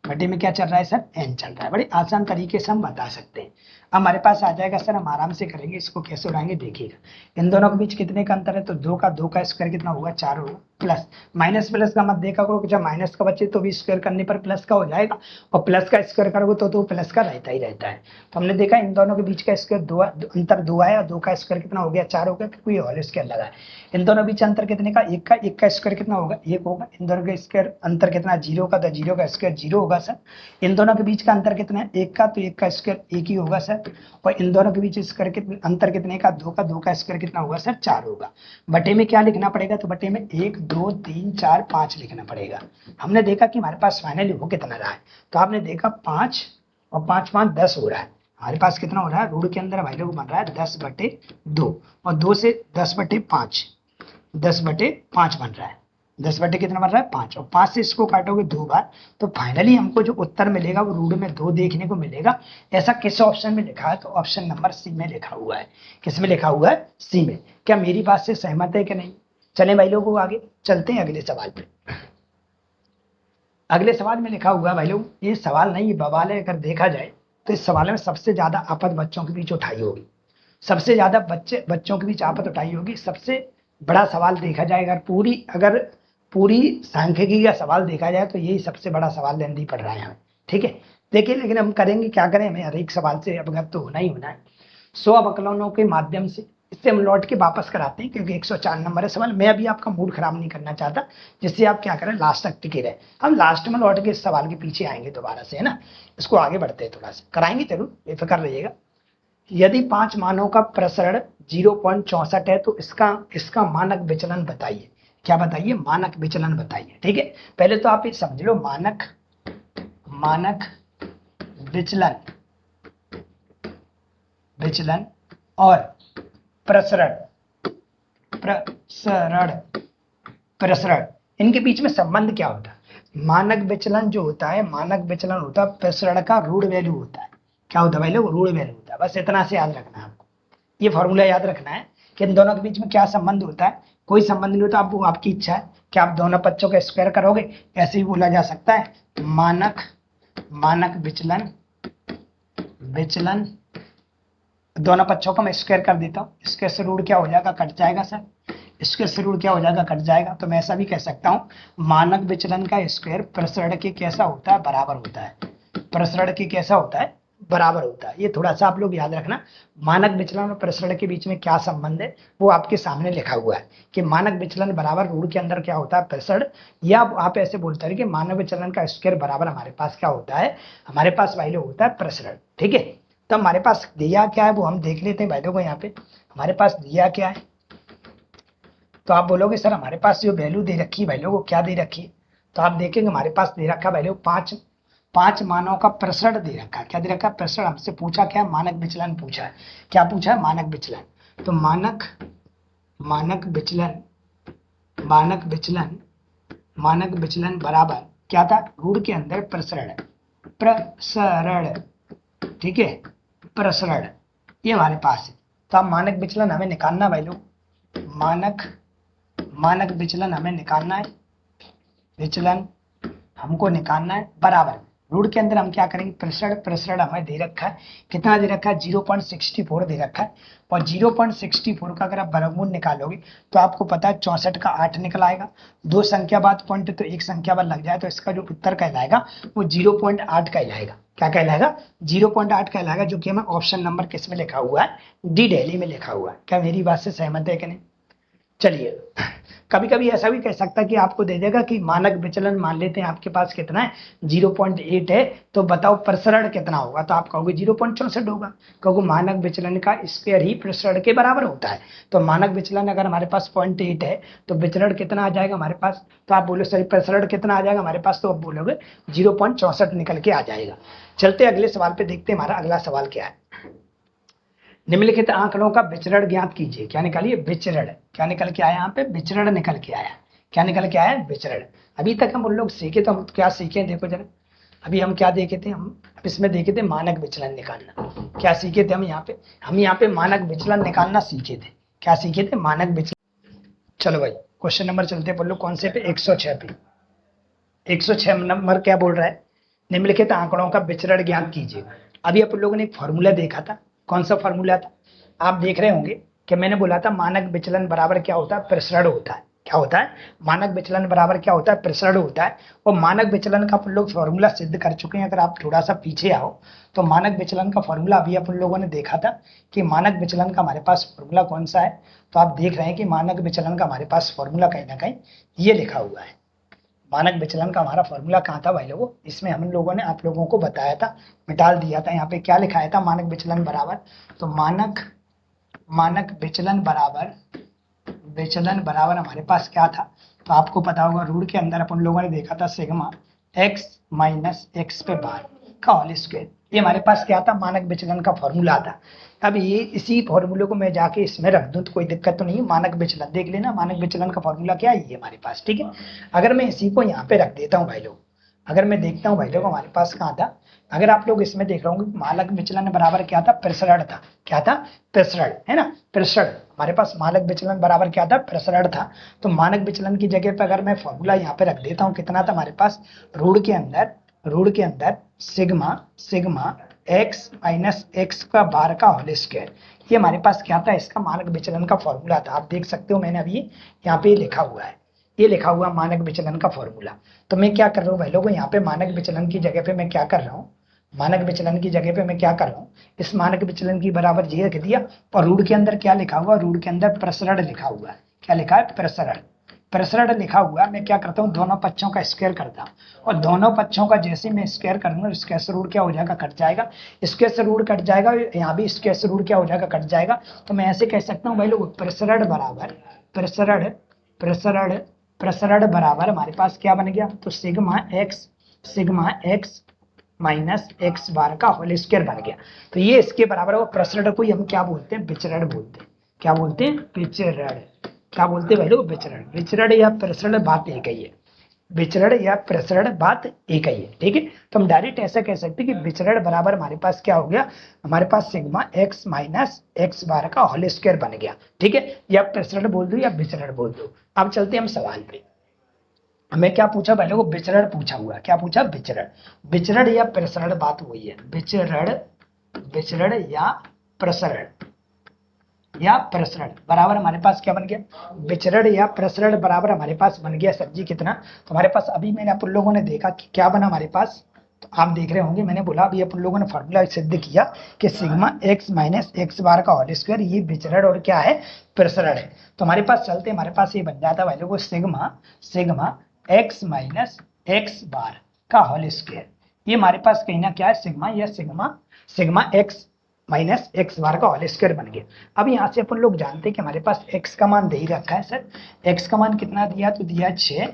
बटे में क्या चल रहा है सर, n चल रहा है। बड़े आसान तरीके से हम बता सकते हैं। हमारे पास आ जाएगा सर, हम आराम से करेंगे इसको, कैसे उड़ाएंगे देखिएगा। इन दोनों के बीच कितने का अंतर है, तो 2 का स्क्वायर कितना होगा, 4 होगा। प्लस माइनस प्लस का मत देखा करो कि जब माइनस का बचे तो भी स्क्वायर करने पर प्लस का हो जाएगा, और प्लस का स्क्वायर करोगे तो प्लस का रहता ही रहता है। तो हमने देखा इन दोनों के बीच का स्क्वायर अंतर 2 आया, और 2 का स्क्वायर कितना हो गया, 4 हो गया, क्योंकि होल स्क्वायर लगा है। इन दोनों बीच अंतर कितने का, एक का स्क्वायर कितना होगा, 1 होगा। इन दोनों का स्क्वायर अंतर कितना, 0 का, तो 0 का स्क्वायर 0 होगा सर। इन दोनों के बीच का अंतर कितना है, 1 का, तो 1 का स्क्वायर 1 ही होगा सर। और इन दोनों के बीच स्क्वायर अंतर कितने का, 2 का स्क्वायर कितना होगा सर, 4 होगा। बटे में क्या लिखना पड़ेगा, तो बटे में 1 2 3 4 5 लिखना पड़ेगा। हमने देखा कि हमारे पास फाइनली हो कितना रहा है, तो आपने देखा 5 और 5 5 10 हो रहा है। हमारे पास कितना हो रहा है, रूट के अंदर भाई लोग बन रहा है 10/2, और 2 से 10/5, 10/5 बन रहा है। 10 बटे कितना बन रहा है, 5, और 5 से इसको काटोगे 2 बार, तो फाइनली हमको जो उत्तर मिलेगा वो रूट में 2 देखने को मिलेगा। ऐसा किस ऑप्शन में लिखा है, तो ऑप्शन नंबर सी में लिखा हुआ है। किस में लिखा हुआ है, सी में। क्या मेरी बात से सहमत है कि नहीं। चले भाई लोगों आगे चलते हैं अगले सवाल पे। अगले सवाल में लिखा हुआ है भाई लोग, ये सवाल नहीं ये बवाल है। अगर देखा जाए तो इस सवाल में सबसे ज्यादा आपद बच्चों के बीच उठाई होगी, सबसे ज्यादा बच्चों के बीच आपद उठाई होगी। सबसे बड़ा सवाल देखा जाए, अगर पूरी सांख्यिकी का सवाल देखा जाए तो यही सबसे बड़ा सवाल लेंदी पड़ रहा है हमें। ठीक है, देखिए लेकिन हम करेंगे क्या करें, हमें हर एक सवाल से अवगत तो होना ही होना है। 100 अवकलनों के माध्यम से इससे हम लौट के वापस कराते हैं, क्योंकि 104 नंबर है सवाल। मैं अभी आपका मूड खराब नहीं करना चाहता, जिससे आप क्या करें, लास्ट तक टिके रहे। हम लास्ट में लौट के इस सवाल के पीछे आएंगे दोबारा से, है ना। इसको आगे बढ़ते हैं, थोड़ा सा कराएंगे जरूर, बेफिक्र रहिएगा। यदि 5 मानों का प्रसरण 0.64 है तो इसका मानक विचलन बताइए। क्या बताइए, मानक विचलन बताइए। ठीक है, पहले तो आप ये समझ लो, मानक विचलन और प्रसरण इनके बीच में संबंध क्या होता है। मानक विचलन जो होता है, प्रसरण का ऋण वैल्यू होता है। क्या होता है भाई लोग, ऋण वैल्यू होता है। बस इतना से याद रखना है आपको। ये फॉर्मूला याद रखना है कि इन दोनों के बीच में क्या संबंध होता है। कोई संबंध नहीं होता, आप आपकी इच्छा है कि आप दोनों पक्षों का स्क्वायर करोगे, ऐसे ही बोला जा सकता है मानक मानक विचलन विचलन दोनों पक्षों को मैं स्क्वायर कर देता हूँ। इसके से रूट क्या हो जाएगा, कट जाएगा सर। इसके से रूट क्या हो जाएगा, कट जाएगा। तो मैं ऐसा भी कह सकता हूँ मानक विचलन का स्क्वायर प्रसरण के कैसा होता है, बराबर होता है। प्रसरण के कैसा होता है, बराबर होता है। ये थोड़ा सा आप लोग याद रखना। मानक विचलन और प्रसरण के बीच में क्या संबंध है वो आपके सामने लिखा हुआ है कि मानक विचलन बराबर रूट के अंदर क्या होता है, प्रसरण। या आप ऐसे बोलते हैं कि मानक विचलन का स्क्वायर बराबर हमारे पास क्या होता है, हमारे पास वैल्यू होता है प्रसरण। ठीक है, तो हमारे पास दिया क्या है वो हम देख लेते हैं वैल्यू को। यहाँ पे हमारे पास दिया क्या है, तो आप बोलोगे सर हमारे पास जो वैल्यू दे रखी है वैल्यू को क्या दे रखी है, तो आप देखेंगे हमारे पास दे रखा वैल्यू पांच मानों का प्रसरण दे रखा है। क्या दे रखा है, प्रसरण। हमसे पूछा क्या है, मानक विचलन पूछा है। क्या पूछा है, मानक विचलन। तो मानक विचलन बराबर क्या था, रूट के अंदर प्रसरण। ठीक है, प्रसरण ये हमारे पास है। तो अब मानक विचलन हमें निकालना वैल्यू, मानक विचलन हमें निकालना है, विचलन हमको निकालना है बराबर रूट के अंदर हम क्या करेंगे, प्रसरण हमें दे रखा है। कितना दे रखा है, 0.64 दे रखा है। और 0.64 का अगर आप वर्गमूल निकालोगे तो आपको पता है 64 का 8 निकल आएगा। दो संख्या बाद पॉइंट तो एक संख्या बाद लग जाए तो इसका जो उत्तर कहलाएगा वो 0.8 कहलाएगा। क्या कहलाएगा, 0.8 कहलाएगा, जो कि हमें ऑप्शन नंबर किस में लिखा हुआ है, डी दिल्ली में लिखा हुआ है। क्या मेरी बात से सहमत है कि नहीं। चलिए, कभी कभी ऐसा भी कह सकता है कि आपको दे देगा कि मानक विचलन मान लेते हैं आपके पास कितना है, 0.8 है, तो बताओ प्रसरण कितना होगा, तो आप कहोगे 0.64 होगा, क्योंकि मानक विचलन का स्क्वायर ही प्रसरण के बराबर होता है। तो मानक विचलन अगर हमारे पास 0.8 है तो विचरण कितना आ जाएगा हमारे पास, तो आप बोलो सर प्रसरण कितना आ जाएगा हमारे पास, तो आप बोलोगे 0.64 निकल के आ जाएगा। चलते अगले सवाल पे देखते हैं हमारा अगला सवाल क्या है। निम्नलिखित आंकड़ों का विचरण ज्ञात कीजिए। क्या निकालिए, विचरण। क्या निकल के आया यहाँ पे, विचरण निकल के आया। क्या निकल के आया, विचरण। अभी तक हम उन लोग सीखे, तो हम क्या सीखे, देखो जरा। अभी हम क्या देखे थे, हम इसमें देखे थे मानक विचलन निकालना। क्या सीखे थे हम यहाँ पे मानक विचलन निकालना सीखे थे। क्या सीखे थे, मानक विचलन। चलो भाई क्वेश्चन नंबर चलते हैं, बोलो कौन से पे, 106 पे। 106 नंबर क्या बोल रहा है, निम्नलिखित आंकड़ों का विचरण ज्ञात कीजिए। अभी अपन लोगों ने एक फॉर्मूला देखा था, कौन सा फॉर्मूला था, आप देख रहे होंगे कि मैंने बोला था मानक विचलन बराबर क्या होता है, प्रसरण होता है। क्या होता है, मानक विचलन बराबर क्या होता है, प्रसरण होता है। और मानक विचलन का अपन लोग फॉर्मूला सिद्ध कर चुके हैं। अगर आप थोड़ा सा पीछे आओ तो मानक विचलन का फॉर्मूला अभी अपन लोगों ने देखा था कि मानक विचलन का हमारे पास फॉर्मूला कौन सा है। तो आप देख रहे हैं कि मानक विचलन का हमारे पास फॉर्मूला कहीं ना कहीं ये लिखा हुआ है। मानक विचलन का हमारा फॉर्मूला कहाँ था भाई लोगों, इसमें हम लोगों ने आप लोगों को बताया था, मिटाल दिया था। यहाँ पे क्या लिखाया था, मानक विचलन बराबर, तो मानक विचलन बराबर हमारे पास क्या था, तो आपको पता होगा रूट के अंदर अपन लोगों ने देखा था सिग्मा x माइनस एक्स पे बार का होल स्क्वायर। ये हमारे पास क्या था, मानक विचलन का फॉर्मूला था। अब ये इसी फॉर्मूले को मैं जाके इसमें रख दूं तो कोई दिक्कत तो नहीं है। मानक विचलन देख लेना, मानक विचलन का फॉर्मूला क्या है, ये हमारे पास। ठीक है, अगर मैं इसी को यहाँ पे रख देता हूँ भाई लोग, अगर मैं देखता हूँ भाई लोग हमारे पास कहाँ था, अगर आप लोग इसमें देख रहे होंगे मानक विचलन बराबर क्या था, प्रसरण था। क्या था, प्रसरण, है ना, प्रसरण। हमारे पास मानक विचलन बराबर क्या था, प्रसरण था। तो मानक विचलन की जगह पे अगर मैं फॉर्मूला यहाँ पे रख देता हूँ, कितना था हमारे पास, रूट के अंदर सिग्मा x माइनस एक्स का बार का होल स्क्वायर। ये हमारे पास क्या था, इसका मानक विचलन का फॉर्मूला था। आप देख सकते हो मैंने अभी यहाँ पे लिखा हुआ है, ये लिखा हुआ मानक विचलन का फॉर्मूला। तो मैं क्या कर रहा हूँ भाई लोगों, यहाँ पे मानक विचलन की जगह पे मैं क्या कर रहा हूँ, मानक विचलन की जगह पे मैं क्या कर रहा हूँ, इस मानक विचलन की बराबर ये रख दिया। और रूट के अंदर क्या लिखा हुआ, रूट के अंदर प्रसरण लिखा हुआ है। क्या लिखा है, प्रसरण लिखा हुआ। मैं क्या करता हूँ, दोनों पक्षों का स्क्वायर करता हूँ, और दोनों पक्षों का जैसे मैं स्क्वायर करूंगा, स्क्वायर से रूट क्या हो जाएगा, कट जाएगा। स्क्वायर से रूट कट जाएगा, यहाँ भी स्क्वायर से रूट क्या हो जाएगा, कट जाएगा। तो मैं ऐसे कह सकता हूँ भाई लोग, प्रसरण बराबर हमारे पास क्या बन गया, तो sigma x minus x bar का होल स्क्वायर बन गया। तो ये इसके बराबर होगा। प्रसरण को हम क्या बोलते हैं, विचरण बोलते हैं। क्या बोलते हैं, विचरण। क्या बोलते हैं भाई लोग, विचरण। विचरण या प्रसरण बात एक ही है। विचरण या प्रसरण बात एक ही है, ठीक है। तो हम डायरेक्ट ऐसा कह सकते हैं कि विचरण बराबर हमारे पास क्या हो गया, हमारे पास sigma x minus x bar का होल स्क्वायर बन गया, ठीक है। या प्रसरण बोल दो या विचरण बोल दो। अब चलते हैं हम सवाल पे। हमें क्या पूछा, पहले को विचरण पूछा हुआ, क्या पूछा, विचरण। विचरण या प्रसरण बात वही है, विचरण, विचरण या प्रसरण, या प्रसरण बराबर हमारे पास क्या बन गया, विचरण या प्रसरण बराबर हमारे पास बन गया सर जी कितना। तो हमारे पास अभी मैंने अपन लोगों ने देखा कि क्या बना हमारे पास, तो आप देख रहे होंगे, मैंने बोला अभी अपन लोगों ने फॉर्मूला सिद्ध किया कि sigma x minus x bar का होल स्क्वायर ये विचरण और क्या है, प्रसरण है। तो हमारे पास चलते हमारे पास ये बन जाता है को sigma, sigma x minus x bar का होल स्क्वायर, ये हमारे पास कहीं ना क्या है, सिग्मा या sigma, sigma x minus x bar का होल स्क्वायर बन गया। अब यहाँ से अपन लोग जानते हैं कि हमारे पास x का मान दे ही रखा है सर। x का मान कितना दिया, तो दिया 6,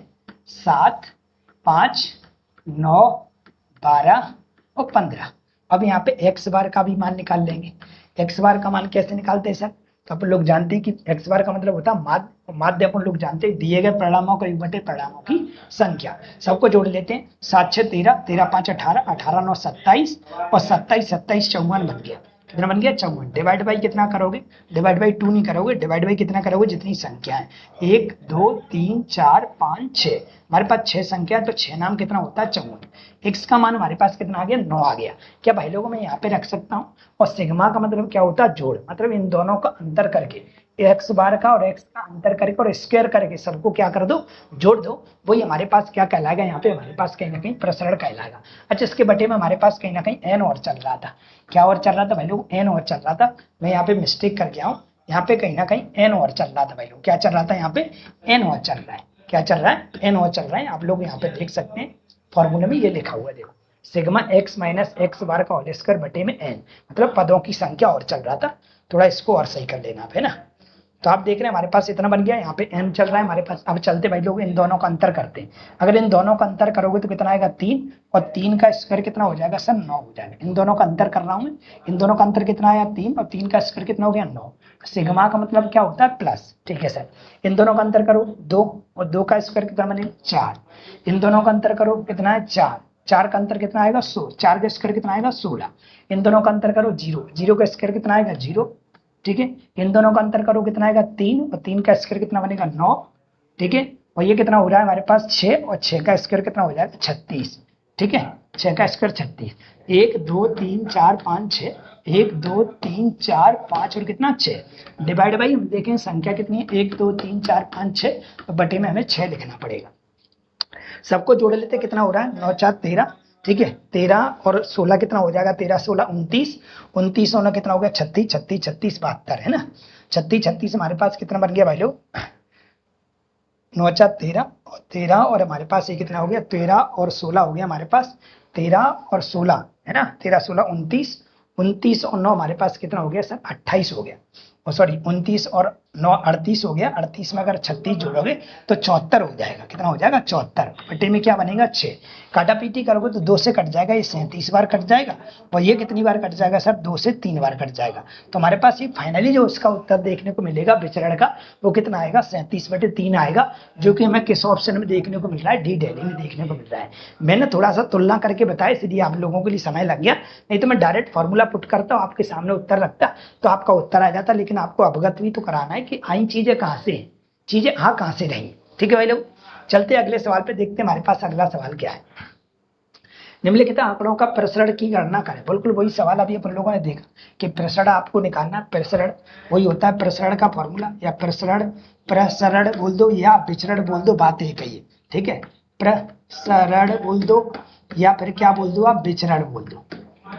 7, 5, 9, 12 और 15। अब यहाँ पे x बार का भी मान निकाल लेंगे। x बार का मान कैसे निकालते हैं सर, तो अपन लोग जानते हैं कि x बार का मतलब होता है माध्य। माध्य अपन लोग जानते हैं दिए गए परिणामों का योग बटे परिणामों की संख्या। सबको जोड़ लेते हैं, 7 6 13, 13 5 18, 18 9 27 और 27 27 54 बन गया। कितना बन गया, 54। डिवाइड बाई कितना करोगे, डिवाइड बाई 2 नहीं करोगे, डिवाइड बाई कितना करोगे, जितनी संख्या है 1 2 3 4 5 6, हमारे पास 6 संख्या है तो 6 नाम कितना होता है, 54। एक्स का मान हमारे पास कितना आ गया, 9 आ गया। क्या भाई लोगों मैं यहाँ पे रख सकता हूँ, और सिग्मा का मतलब क्या होता है, जोड़, मतलब इन दोनों का अंतर करके, एक्स बार का और एक्स का अंतर करके और स्क्वायर करके सबको क्या कर दो, जोड़ दो, वही हमारे पास क्या कहलाएगा, यहाँ पे हमारे पास कहीं ना कहीं प्रसरण कहलाएगा। अच्छा, इसके बटे में हमारे पास कहीं ना कहीं एन और चल रहा था। क्या और चल रहा था भाई लोग, एन और चल रहा था। मैं यहाँ पे मिस्टेक कर गया हूँ, यहाँ पे कहीं ना कहीं एन और चल रहा था भाई लोग। क्या चल रहा था, यहाँ पे एन और चल रहा है। क्या चल रहा है, एन और चल रहा है। आप लोग यहाँ पे देख सकते हैं फॉर्मूले में ये लिखा हुआ है, देखो sigma x minus x bar का होल स्क्वायर बटे में एन, मतलब पदों की संख्या और चल रहा था। थोड़ा इसको और सही कर लेना है ना। तो आप देख रहे हैं हमारे पास इतना बन गया, यहाँ पे n चल रहा है हमारे पास। अब चलते भाई लोग इन दोनों का अंतर करते हैं। अगर इन दोनों का अंतर करोगे तो कितना आएगा, 3, और 3 का स्क्वायर कितना हो जाएगा सर, 9 हो जाएगा। इन दोनों का अंतर कर रहा हूं मैं, इन दोनों का अंतर कितना आया, 3, और 3 का स्क्वायर कितना हो गया, 9। सिग्मा का मतलब क्या होता है, प्लस, ठीक है सर। इन दोनों का अंतर करो 2, और 2 का स्क्वायर कितना बने, 4। इन दोनों का अंतर करो कितना है, 4, 4 का अंतर कितना आएगा, 16, 4 का स्क्वायर कितना आएगा, 16। इन दोनों का अंतर करो 0, 0 का स्क्वायर कितना आएगा, 0, ठीक है। इन दोनों का अंतर करो कितना आएगा, 3, और 3 का स्क्वायर कितना बनेगा, 9, ठीक है। और ये कितना हो रहा है हमारे पास 6, और 6 का स्क्वायर कितना हो जाएगा, 36, ठीक है। 6 का स्क्वायर 36, 1 2 3 4 5 6, 1 2 3 4 5 और कितना 6। डिवाइड बाई हम देखें संख्या कितनी है, 1 2 3 4 5 6, तो बटे में हमें 6 लिखना पड़ेगा। सबको जोड़ लेते कितना हो रहा है, 9 4 13, ठीक है। 13 और 16 कितना हो जाएगा, 13 16 29, 29 होना कितना हो गया, 36, 36 36 72 है ना। 36 36 हमारे पास कितना बन गया भाई लोग, 9 4 13 और 13, और हमारे पास ये कितना हो गया, 13 और 16 हो गया हमारे पास, 13 और 16 है ना, 13 16 29, 29 और 9 हमारे पास कितना हो गया सर, 28 हो गया। और सॉरी 29 और 9 38 हो गया। 38 में अगर 36 जोड़ोगे तो 74 हो जाएगा। कितना हो जाएगा, 74। बटे में क्या बनेगा, 6। काटा पीटी करोगे तो 2 से कट जाएगा, ये 37 बार कट जाएगा। और ये कितनी बार कट जाएगा सर, 2 से 3 बार कट जाएगा। तो हमारे पास ये फाइनली जो इसका उत्तर देखने को मिलेगा विचरण का, वो कितना आएगा, 37/3 आएगा, जो कि हमें किस ऑप्शन में देखने को मिल रहा है, डी दिल्ली में देखने को मिल रहा है। मैंने थोड़ा सा तुलना करके बताया, इसलिए आप लोगों के लिए समय लग गया, नहीं तो मैं डायरेक्ट फॉर्मूला पुट करता हूँ, आपके सामने उत्तर रखता तो आपका उत्तर आ जाता। लेकिन आपको अवगत भी तो कराना है कि आई चीजें कहाँ से, चीजें हाँ कहाँ से रही। ठीक है भाई लोग, चलते अगले सवाल पे, देखते हैं हमारे पास अगला सवाल क्या है। निम्नलिखित आंकड़ों का प्रसरण की गणना करें। बिल्कुल वही सवाल अभी अपन लोगों ने देखा कि प्रसरण आपको निकालना, प्रसरण वही होता है प्रसरण का फॉर्मूला, या प्रसरण, प्रसरण बोल दो या विचरण बोल दो, बात एक ही है, ठीक है। प्रसरण बोल दो या फिर क्या बोल दो आप, विचरण बोल दो,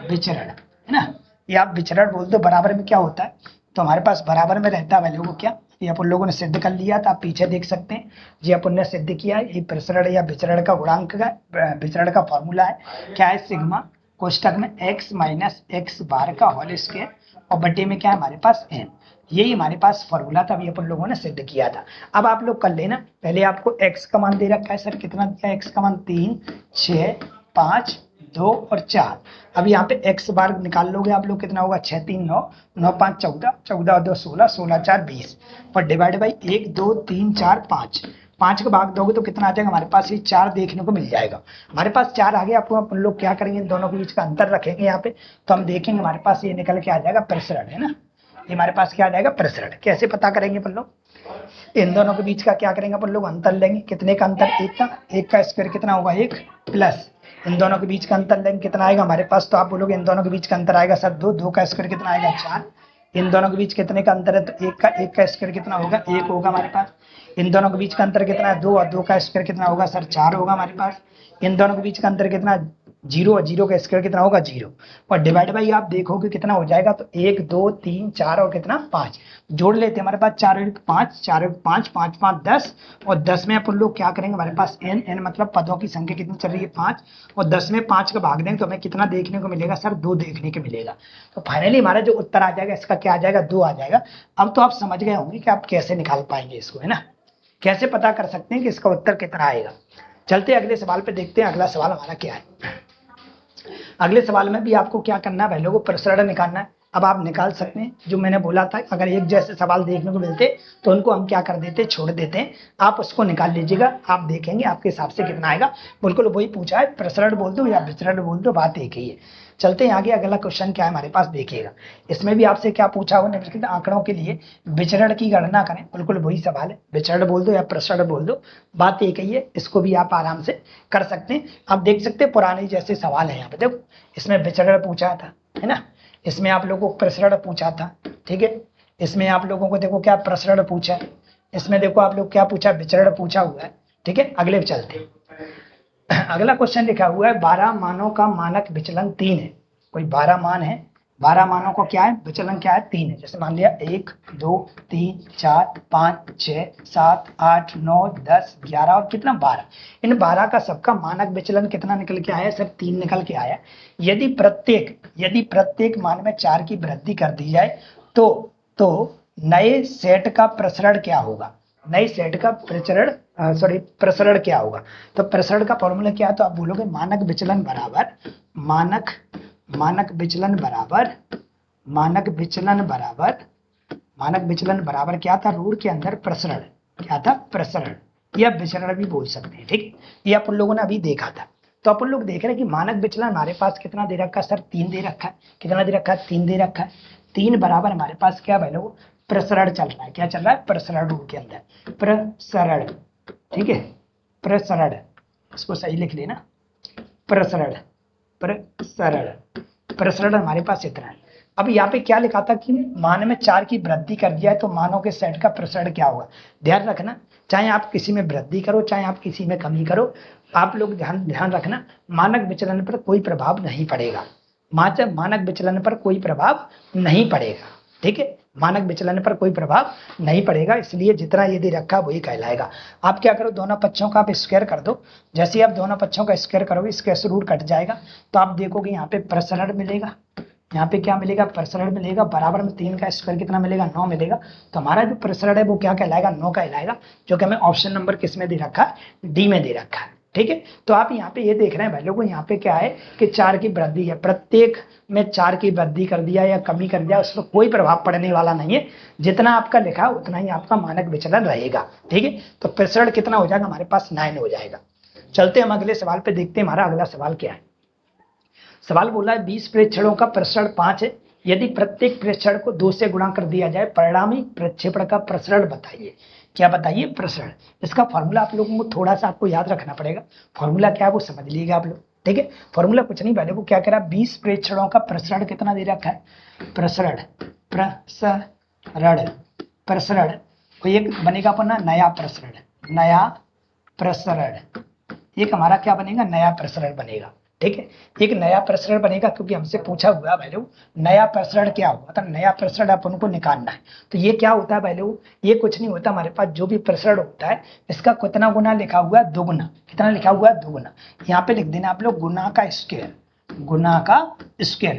विचरण है ना, या आप विचरण बोल दो। बराबर में क्या होता है, तो हमारे पास बराबर में रहता है वैल्यू को क्या, ये अपन लोगों ने सिद्ध कर लिया था, आप पीछे देख सकते हैं जी, अपन ने सिद्ध किया। ये प्रसरण या विचरण का गुणांक का, विचरण का फॉर्मूला है, क्या है, सिग्मा कोष्टक में x माइनस एक्स बार का होल स्क्वायर, और बटे में क्या है हमारे पास n। यही हमारे पास फॉर्मूला था, अभी अपन लोगों ने सिद्ध किया था। अब आप लोग कर लेना, पहले आपको x का मान दे रखा है सर, कितना दिया x का मान, 3 6 5 2 और 4। अब यहाँ पे x बार निकाल लोगे आप लोग, कितना होगा, 6 3 9, 9 5 14, 14 2 16, 16 4 20, और डिवाइड बाई 1 2 3 4 5, 5 का भाग दोगे तो कितना आ जाएगा हमारे पास, ये 4 देखने को मिल जाएगा। हमारे पास 4 आ गया, आपको अपन लोग क्या करेंगे, इन दोनों के बीच का अंतर रखेंगे यहाँ पे, तो हम देखेंगे हमारे पास ये निकल के आ जाएगा प्रसरण, है ना, ये हमारे पास क्या आ जाएगा प्रसरण। कैसे पता करेंगे अपन लोग, इन दोनों के बीच का क्या करेंगे अपन लोग, अंतर लेंगे, कितने का अंतर, एक का स्क्वायर कितना होगा 1 प्लस इन दोनों के बीच का अंतर लेंगे, कितना आएगा हमारे पास, तो आप बोलोगे इन दोनों के बीच का अंतर आएगा सर 2, 2 का स्क्वायर कितना आएगा 4, इन दोनों के बीच कितने का अंतर है, तो एक का स्क्वायर कितना होगा 1 होगा हमारे पास, इन दोनों के बीच का अंतर कितना है 2, और 2 का स्क्वायर कितना होगा सर 4 होगा हमारे पास, इन दोनों के बीच का अंतर कितना 0, और 0 का स्क्वायर कितना होगा 0, और डिवाइड बाई आप देखोगे कितना हो जाएगा, तो 1 2 3 4 और कितना 5, जोड़ लेते हैं हमारे पास 4 1 5, 4 1 5, 5 5 10, और 10 में अपन लोग क्या करेंगे, हमारे पास n मतलब पदों की संख्या कितनी चल रही है 5, और 10 में 5 का भाग देंगे तो हमें कितना देखने को मिलेगा सर 2 देखने को मिलेगा। तो फाइनली हमारा जो उत्तर आ जाएगा इसका क्या आ जाएगा 2 आ जाएगा। अब तो आप समझ गए होंगे कि आप कैसे निकाल पाएंगे इसको, है ना, कैसे पता कर सकते हैं कि इसका उत्तर कितना आएगा। चलते अगले सवाल पे देखते हैं, अगला सवाल हमारा क्या है। अगले सवाल में भी आपको क्या करना है, पहले को प्रसरण निकालना है। अब आप निकाल सकते हैं, जो मैंने बोला था अगर एक जैसे सवाल देखने को मिलते तो उनको हम क्या कर देते, छोड़ देते हैं, आप उसको निकाल लीजिएगा, आप देखेंगे आपके हिसाब से कितना आएगा। बिल्कुल वही पूछा है, प्रसरण बोल दो या विचरण बोल दो, बात एक ही है। चलते हैं आगे, अगला क्वेश्चन क्या है हमारे पास देखिएगा। इसमें भी आपसे क्या पूछा हुआ, निम्नलिखित आंकड़ों के लिए विचरण की गणना करें। बिल्कुल वही सवाल है, विचरण बोल दो या प्रसरण बोल दो, बात एक ही है, इसको भी आप आराम से कर सकते हैं। आप देख सकते हैं पुराने जैसे सवाल है यहाँ पे, देखो इसमें विचरण पूछा था, है ना, इसमें आप लोगों को प्रसरण पूछा था, ठीक है, इसमें आप लोगों को देखो क्या प्रसरण पूछा है, इसमें देखो आप लोग क्या पूछा, विचरण पूछा हुआ है, ठीक है। अगले चलते हैं, अगला क्वेश्चन लिखा हुआ है 12 मानों का मानक विचलन 3 है। कोई 12 मान है, 12 मानों को क्या है विचलन क्या है 3 है। जैसे मान लिया 1 2 3 4 5 6 7 8 9 10 11 और कितना 12, इन 12 का सबका मानक विचलन कितना निकल के आया, सिर्फ 3 निकल के आया। यदि प्रत्येक मान में 4 की वृद्धि कर दी जाए तो नए सेट का प्रसरण क्या होगा, नए सेट का प्रसरण क्या होगा। तो प्रसरण का फॉर्मूला क्या है, तो आप बोलोगे मानक विचलन बराबर क्या था, रूट के अंदर प्रसरण, क्या था प्रसरण या विचरण भी बोल सकते हैं, ठीक। ये अपन लोगों ने अभी देखा था। तो अपन लोग देख रहे हैं कि मानक विचलन हमारे पास कितना दे रखा है सर, 3 दे रखा है। कितना दे रखा है, 3 दे रखा है। 3 बराबर हमारे पास क्या भाई लोग प्रसरण चल रहा है, क्या चल रहा है प्रसरण, रूट के अंदर प्रसरण, ठीक है, प्रसरण, इसको सही लिख लेना, प्रसरण हमारे पास इतना है। अब यहाँ पे क्या लिखा था कि मान में 4 की वृद्धि कर दिया है तो मानों के सेट का प्रसरण क्या होगा। ध्यान रखना, चाहे आप किसी में वृद्धि करो चाहे आप किसी में कमी करो, आप लोग ध्यान रखना मानक विचलन पर कोई प्रभाव नहीं पड़ेगा, मानक विचलन पर कोई प्रभाव नहीं पड़ेगा, ठीक है, मानक विचलन पर कोई प्रभाव नहीं पड़ेगा। इसलिए जितना ये दे रखा वही कहलाएगा। आप क्या करो, दोनों पक्षों का आप स्क्वायर कर दो। जैसे ही आप दोनों पक्षों का स्क्वायर करोगे स्क्वायर रूट कट जाएगा, तो आप देखोगे यहाँ पे प्रसरण मिलेगा, यहाँ पे क्या मिलेगा प्रसरण मिलेगा, बराबर में 3 का स्क्वायर कितना मिलेगा 9 मिलेगा। तो हमारा जो प्रसरण है वो क्या कहलाएगा 9 कहलाएगा, जो कि हमें ऑप्शन नंबर किस में दे रखा है, डी में दे रखा है, ठीक है। तो आप यहाँ पे ये देख रहे हैं भाई लोगों, यहाँ पे क्या है कि 4 की वृद्धि है, प्रत्येक में 4 की वृद्धि कर दिया या कमी कर दिया उस पर कोई प्रभाव पड़ने वाला नहीं है। जितना आपका लिखा उतना ही आपका मानक विचलन रहेगा, ठीक है। तो प्रसरण कितना हो जाएगा हमारे पास 9 हो जाएगा। चलते हम अगले सवाल पे देखते हैं, हमारा अगला सवाल क्या है। सवाल बोला है 20 प्रेक्षणों का प्रसरण 5 है। यदि प्रत्येक प्रेक्षण को 2 से गुणा कर दिया जाए परिणामी प्रक्षेपण का प्रसरण बताइए। क्या बताइए प्रसरण। इसका फॉर्मूला आप लोगों को थोड़ा सा आपको याद रखना पड़ेगा। फॉर्मूला क्या है वो समझ लीजिएगा आप लोग, ठीक है। फॉर्मूला कुछ नहीं, पहले वो क्या करा 20 प्रेक्षणों का प्रसरण कितना दे रखा है, प्रसरण तो एक बनेगा अपना नया प्रसरण, एक हमारा क्या बनेगा नया प्रसरण बनेगा, ठीक है। एक नया प्रसरण बनेगा क्योंकि हमसे पूछा हुआ भाई लोग नया प्रसरण क्या होगा, तो नया प्रसरण अपन को निकालना है। तो ये क्या होता है भाई लोग, ये कुछ नहीं होता, हमारे पास जो भी प्रसरण होता है इसका कितना गुना लिखा हुआ है, दोगुना। कितना लिखा हुआ है, दोगुना। यहाँ पे लिख देना आप लोग गुना का स्क्वायर,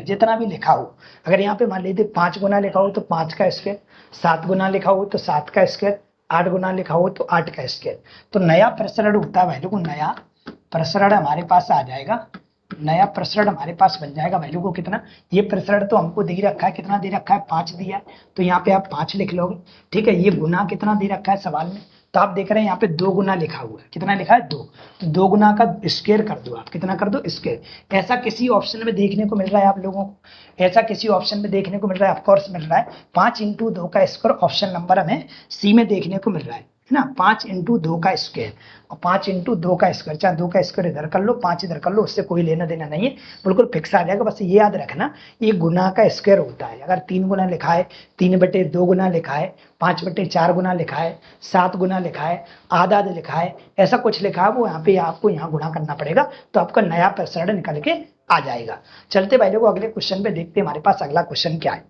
जितना भी लिखा हो। अगर यहाँ पे मान लीजिए 5 गुना लिखा हो तो 5 का स्क्वायर, 7 गुना लिखा हो तो 7 का स्क्वायर, 8 गुना लिखा हो तो 8 का स्क्वायर। तो नया प्रसरण होता है भाई लोग, नया प्रसरण हमारे पास आ जाएगा, नया प्रसरण हमारे पास बन जाएगा वैल्यू को कितना। ये प्रसरण तो हमको दे रखा है, कितना दे रखा है 5 दिया है, तो यहाँ पे आप 5 लिख लोगे, ठीक है। ये गुना कितना दे रखा है सवाल में, तो आप देख रहे हैं यहाँ पे 2 गुना लिखा हुआ है, कितना लिखा है 2, तो 2 गुना का स्क्वायर कर दो आप, कितना कर दो स्क्वायर। ऐसा किसी ऑप्शन में देखने को मिल रहा है आप लोगों को, ऐसा किसी ऑप्शन में देखने को मिल रहा है, ऑफकोर्स मिल रहा है। 5 इंटू 2 का स्क्वायर ऑप्शन नंबर हमें सी में देखने को मिल रहा है ना, 5 इंटू 2 का स्क्वायर, और 5 इंटू 2 का स्क्वायर, चाहे 2 का स्क्वायर इधर कर लो 5 इधर कर लो, उससे कोई लेना देना नहीं है, बिल्कुल फिक्स आ जाएगा। बस ये याद रखना ये गुना का स्क्वायर होता है। अगर 3 गुना लिखा है, 3/2 गुना लिखा है, 5/4 गुना लिखा है, 7 गुना लिखा है, आधा लिखा है, ऐसा कुछ लिखा है, वो यहाँ पे आपको यहाँ गुना करना पड़ेगा, तो आपका नया प्रसरण निकल के आ जाएगा। चलते भाई लोग अगले क्वेश्चन पे देखते हैं हमारे पास अगला क्वेश्चन क्या है।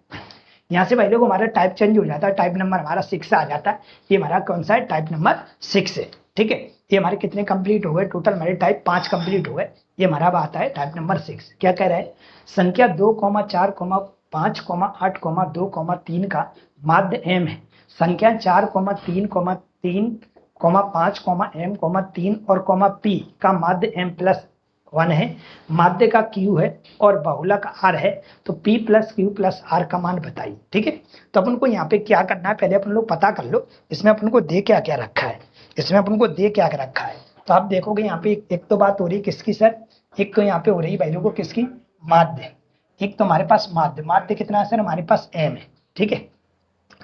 यहाँ से भाई लोग हमारा टाइप चेंज हो जाता है, टाइप नंबर हमारा 6 आ जाता है। ये हमारा कौन सा है, टाइप नंबर 6 है, ठीक है। ये हमारे कितने कंप्लीट हो गए, टोटल हमारे टाइप 5 कंप्लीट हो गए। ये हमारा अब आता है टाइप नंबर 6। क्या कह रहा है, संख्या 2, 4, 5, 8, 2, 3 का माध्य m है। संख्या 4, 3, 3, 5, m, 3 और p का माध्य m+1 है। माध्य का q है और बहुलक r है, तो p + q + r का मान बताइए, ठीक है। तो अपन को यहाँ पे क्या करना है, पहले अपन लोग पता कर लो इसमें अपन को दे क्या क्या रखा है, इसमें अपन को दे क्या क्या रखा है। तो आप देखोगे यहाँ पे एक तो बात हो रही है किसकी सर, एक तो यहाँ पे हो रही है भाई लोगों किसकी, माध्य। एक तो हमारे पास माध्य, माध्य कितना है सर, हमारे पास m है, ठीक है।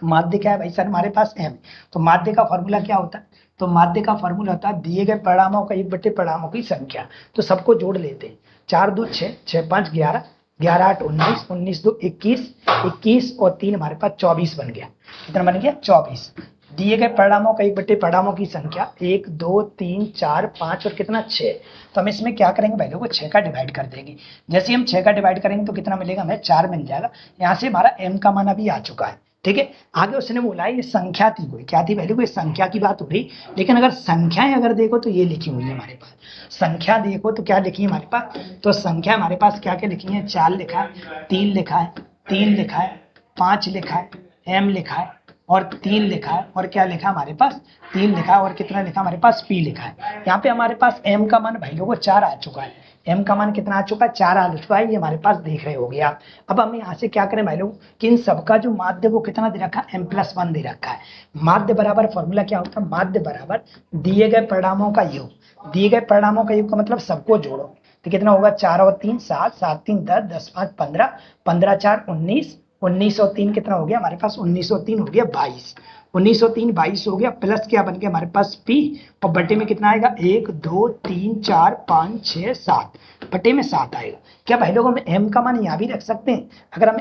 माध्य क्या है भाई सर, हमारे पास m। तो माध्य का फॉर्मूला क्या होता है, तो माध्य का फॉर्मूला होता है दिए गए परिणामों का 1/, परिणामों की संख्या। तो सबको जोड़ लेते हैं, 4 2 6, 6 5 11, 11 8 19, 19 2 21, 21 और 3 हमारे पास 24 बन गया। कितना बन गया, 24। दिए गए परिणामों का 1/, परिणामों की संख्या 1 2 3 4 5 और कितना 6। तो हम इसमें क्या करेंगे भाई लोगों, 6 का डिवाइड कर देंगे। जैसे हम 6 का डिवाइड करेंगे तो कितना मिलेगा, हमें 4 मिल जाएगा। यहाँ से हमारा m का मान अभी आ चुका है, ठीक है। आगे उसने बोला ये संख्या थी, कोई क्या थी पहले, कोई संख्या की बात हो रही। लेकिन अगर संख्याएं अगर देखो तो ये लिखी हुई है हमारे पास, संख्या देखो तो क्या लिखी है हमारे पास, तो संख्या हमारे पास क्या क्या लिखी है, 4 लिखा है, 3 लिखा है, 3 लिखा है, 5 लिखा है, m लिखा है और 3 लिखा है, और क्या लिखा हमारे पास, 3 लिखा है और कितना लिखा हमारे पास, p लिखा है। यहाँ पे हमारे पास m का मान भाई लोगों 4 आ चुका है, m का मान कितना आ चुका है, 4 आ चुका है, ये हमारे पास देख रहे होगे आप। अब हम यहाँ से क्या करें भाई लोग कि इन सबका जो माध्य वो कितना दे रखा है, m+1 दे रखा है। माध्य बराबर फॉर्मूला क्या होता है, माध्य बराबर दिए गए परिणामों का योग। दिए गए परिणामों का योग का मतलब सबको जोड़ो, तो कितना होगा, 4 और 3 7, 7 3 10, 10 5 15, 15 4 19, 19 और 3 कितना हो गया हमारे पास, 19 और 3 हो गया 22, 19 और 3 22 हो गया, प्लस क्या बन गया हमारे पास p, और बटे में कितना आएगा, 1 2 3 4 5 6 7, बटे में 7 आएगा। क्या भाई लोग हम m का मान यहाँ भी रख सकते हैं, अगर हम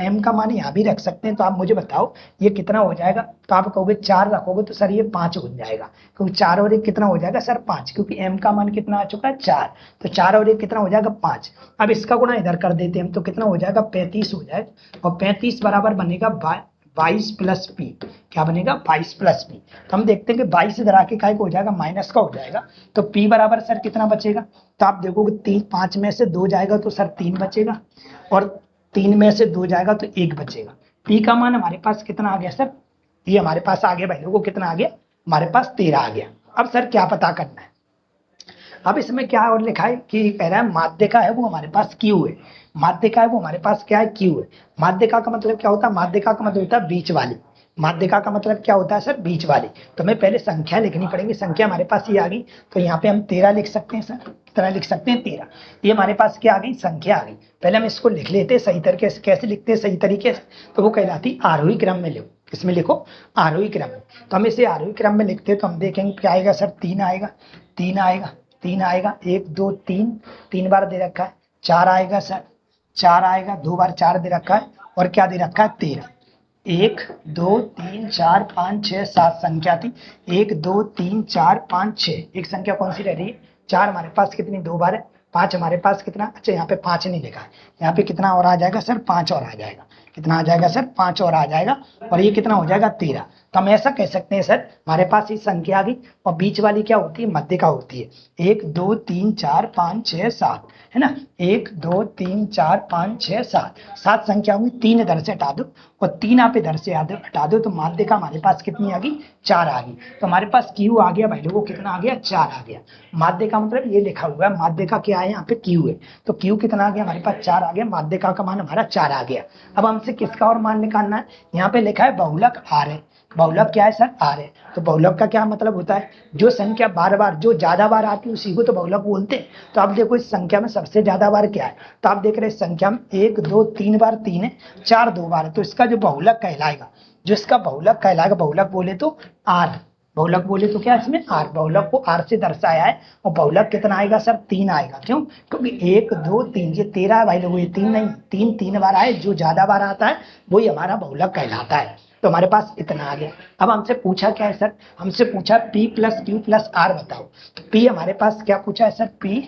m का मान यहाँ भी रख सकते हैं तो आप मुझे बताओ ये कितना हो जाएगा। तो आप कहोगे 4 रखोगे तो सर ये 5 हो जाएगा, क्योंकि 4 और 1 कितना हो जाएगा सर 5, क्योंकि m का मान कितना आ चुका है 4, तो 4 और 1 कितना हो जाएगा 5। अब इसका गुणा इधर कर देते हैं हम, तो कितना हो जाएगा 35 हो जाएगा, और 35 बराबर बनेगा 22 + p, क्या बनेगा 22 + p। तो हम देखते हैं कि 22 इधर आके काय को हो जाएगा, माइनस का हो जाएगा, तो p बराबर सर कितना बचेगा, तो आप देखोगे 3 5 में से 2 जाएगा तो सर 3 बचेगा, और 3 में से 2 जाएगा तो 1 बचेगा। p का मान हमारे पास कितना आ गया सर, ये हमारे पास आ गया भाई लोगों कितना आ गया, हमारे पास 13 आ गया। अब सर क्या पता करना है, अब इसमें क्या और लिखा है कि कह रहा है माध्य का है वो हमारे पास Q है, माध्य का है वो हमारे पास क्या है, Q है। माध्यिका का मतलब क्या होता है, माध्यिका का मतलब होता है बीच वाली, माध्यिका का मतलब क्या होता है सर, बीच वाली। तो हमें पहले संख्या लिखनी पड़ेगी, संख्या हमारे पास ये आ गई, तो यहाँ पे हम 13 लिख सकते हैं सर, कितना लिख सकते हैं 13। ये हमारे पास क्या आ गई, संख्या आ गई। पहले हम इसको लिख लेते हैं सही तरीके से, कैसे लिखते हैं सही तरीके से, तो वो कहलाती आरोही क्रम में लिखो, इसमें लिखो आरोही क्रम में। तो हम इसे आरोही क्रम में लिखते हैं तो हम देखेंगे क्या आएगा सर, 3 आएगा, 3 आएगा, 3 आएगा, 1 2 3, 3 बार दे रखा है, 4 आएगा सर, 4 आएगा, 2 बार 4 दे रखा है, और क्या दे रखा है 13। 1 2 3 4 5 6 7 संख्या थी, 1 2 3 4 5 6, एक संख्या कौन सी रह रही है, 4 हमारे पास कितनी 2 बार है, 5 हमारे पास कितना, अच्छा यहाँ पे 5 नहीं लिखा है, यहाँ पे कितना और आ जाएगा सर, 5 और आ जाएगा, कितना आ जाएगा सर, 5 और आ जाएगा, और ये कितना हो जाएगा 13। तो हम ऐसा कह सकते हैं सर हमारे पास ये संख्या आ गई, और बीच वाली क्या होती है, मध्य का होती है। 1 2 3 4 5 6 7 है ना, 1 2 3 4 5 6 7, 7 संख्या हुई, 3 इधर से हटा दो और 3 आप इधर से हटा दो, तो माध्य का हमारे पास कितनी आ गई, 4 आ गई। तो हमारे पास Q आ गया भाई लोगों, कितना आ गया, 4 आ गया। माध्य का मतलब ये लिखा हुआ है, माध्य का क्या है यहाँ पे Q है, तो Q कितना आ गया हमारे पास 4 आ गया, माध्य का मान हमारा 4 आ गया। अब हमसे किसका और मान निकालना है, यहाँ पे लिखा है बहुलक R है, बहुलक क्या है सर? आर है। तो बहुलक का क्या मतलब होता है? जो संख्या बार बार, जो ज्यादा बार आती है उसी को तो बहुलक बोलते हैं। तो आप देखो इस संख्या में सबसे ज्यादा बार क्या है? तो आप देख रहे हैं इस संख्या में 1 2 3 बार 3 है, 4 2 बार है, तो इसका जो बहुलक कहलाएगा, जो इसका बहुलक कहलाएगा, बहुलक बोले तो आर, बहुलक बोले तो क्या इसमें आर, बहुलक को आर से दर्शाया है। और बहुलक कितना आएगा सर? 3 आएगा। क्यों? क्योंकि 1 2 3, ये 13 है भाई लोगों, ये 3 नहीं, 3 3 बार आए, जो ज्यादा बार आता है वही हमारा बहुलक कहलाता है। तो हमारे पास इतना आ गया। अब हमसे पूछा क्या है सर? हमसे पूछा P plus Q plus R बताओ। तो P हमारे पास क्या पूछा है सर? P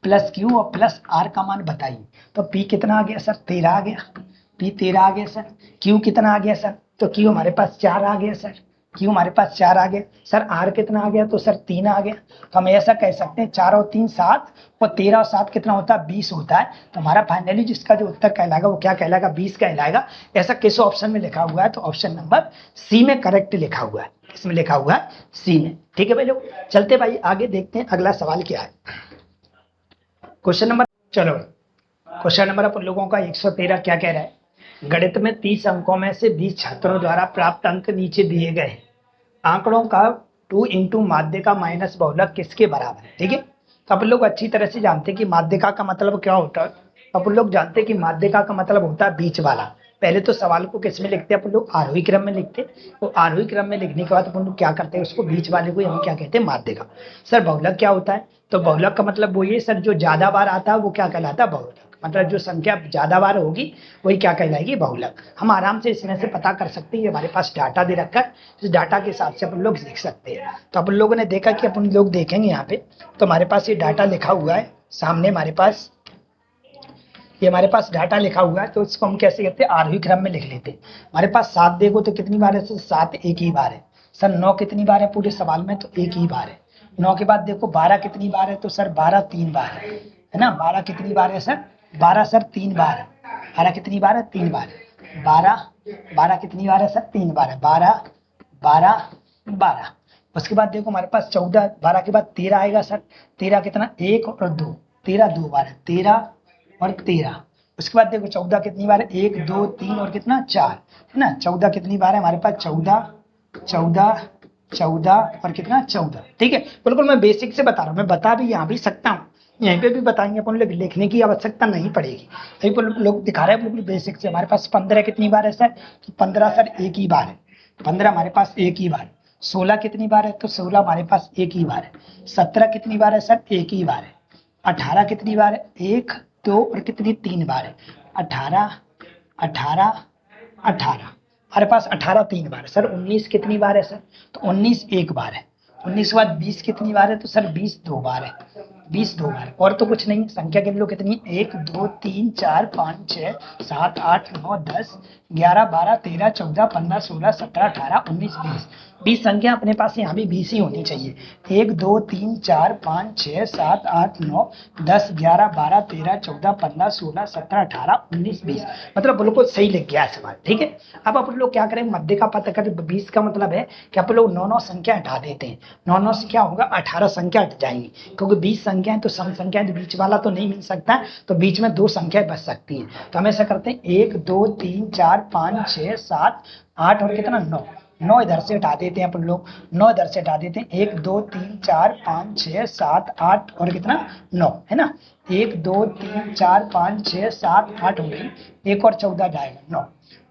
प्लस क्यू और प्लस आर का मान बताइए। तो P कितना आ गया सर? 13 आ गया। P 13 आ गया सर। Q कितना आ गया सर? तो Q हमारे पास 4 आ गया सर। Q हमारे पास 4 आ गया सर। R कितना आ गया? तो सर 3 आ गया। तो हम ऐसा कह सकते हैं 4 और 3 7, और 13 और 7 कितना होता है? 20 होता है। तो हमारा फाइनली जिसका जो उत्तर कहलाएगा वो क्या कहलाएगा? 20 कहलाएगा। ऐसा किस ऑप्शन में लिखा हुआ है? तो ऑप्शन नंबर सी में करेक्ट लिखा हुआ है। इसमें लिखा हुआ है सी में। ठीक है भाई लोग, चलते भाई आगे देखते हैं अगला सवाल क्या है। क्वेश्चन नंबर, चलो क्वेश्चन नंबर अपन लोगों का 113 क्या कह रहा है? गणित में 30 अंकों में से 20 छात्रों द्वारा प्राप्त अंक नीचे दिए गए आंकड़ों का 2 इंटू माध्यिका माइनस बहुलक किसके बराबर है? ठीक है, तो अपन लोग अच्छी तरह से जानते हैं कि माध्यिका का मतलब क्या होता है। अपन लोग जानते हैं कि माध्यिका का मतलब होता है बीच वाला। पहले तो सवाल को किस में लिखते हैं अपन लोग? आरोही क्रम में लिखते हैं। तो आरोही क्रम में लिखने के बाद अपन लोग क्या करते हैं? उसको बीच वाले को हम क्या कहते हैं? माध्यिका। सर बहुलक क्या होता है? तो बहुलक का मतलब वो ये सर, जो ज्यादा बार आता है वो क्या कहलाता है? बहुलक। मतलब जो संख्या ज्यादा बार होगी वही क्या कहलाएगी? बहुलक। हम आराम से इसमें से पता कर सकते हैं, हमारे पास डाटा दे रखा है, इस डाटा के हिसाब से अपन लोग लिख सकते हैं। तो अपन लोगों ने देखा कि अपन लोग देखेंगे यहाँ पे, तो हमारे पास ये डाटा लिखा हुआ है सामने हमारे पास, ये हमारे पास डाटा लिखा हुआ है। तो इसको हम कैसे कहते हैं? आरोही क्रम में लिख लेते हैं। हमारे पास 7 देखो तो कितनी बार है सर? 7 एक ही बार है। सर 9 कितनी बार है पूरे सवाल में? तो एक ही बार है। 9 के बाद देखो 12 कितनी बार है? तो सर 12 3 बार है ना। 12 कितनी बार है सर? 12 सर 3 बार है। 12 कितनी बार है? 3 बार है। 12 कितनी बार है सर? 3 बार है। 12 12 12। उसके बाद देखो हमारे पास 14, 12 के बाद 13 आएगा सर। 13 कितना? 1 और 2, 13 2 बार है। 13 और 13। उसके बाद देखो 14 कितनी बार है? 1 2 3 और कितना? 4 है ना। 14 कितनी बार है हमारे पास? 14 14 14 और कितना? 14। ठीक है, बिल्कुल मैं बेसिक से बता रहा हूँ, मैं बता भी यहाँ भी सकता हूँ, यहीं पे भी बताएंगे अपन लोग, लिखने की आवश्यकता नहीं पड़ेगी। अभी लोग दिखा रहे हैं बिल्कुल बेसिक से। हमारे पास 15 कितनी बार है सर? तो 15 सर एक ही बार है। 15 हमारे पास एक ही बार। 16 कितनी बार है? तो 16 हमारे पास एक ही बार है। 17 कितनी बार है सर? एक ही बार है। 18 कितनी बार है? 1 2 और कितनी? 3 बार है। 18 18 18 हमारे पास 18 3 बार है सर। 19 कितनी बार है सर? तो 19 एक बार है। 19 के बाद 20 कितनी बार है? तो सर 20 2 बार है। 20 2 बार, और तो कुछ नहीं। संख्या गिन लो कितनी? 1 2 3 4 5 6 7 8 9 10 11 12 13 14 15 16 17 18 19 20। 20 संख्या अपने पास यहाँ भी 20 ही होनी चाहिए। 1 2 3 4 5 6 7 8 9 10 11 12 13 14 15 16 17 18 19 20। मतलब बिल्कुल सही लिख गया सवाल। ठीक है, अब अपन लोग क्या करें? मध्य का पता करें। 20 का मतलब है कि अपन लोग 9 9 संख्या हटा देते हैं। 9 9 से क्या होगा? 18 संख्या हट जाएंगी, क्योंकि 20 संख्या है तो सम संख्या तो बीच वाला तो नहीं मिल सकता, तो बीच में 2 संख्या बच सकती है। तो हम ऐसा करते हैं 1 2 3 4 5 6 7 8 और कितना? 9। 9 इधर से हटा देते हैं अपन लोग। 9 इधर से हटा देते हैं। 1 2 3 4 5 6 7 8 और कितना? 9 है ना। 1 2 3 4 5 6 7 8 हो गई। 1 और 14 जाएगा 9।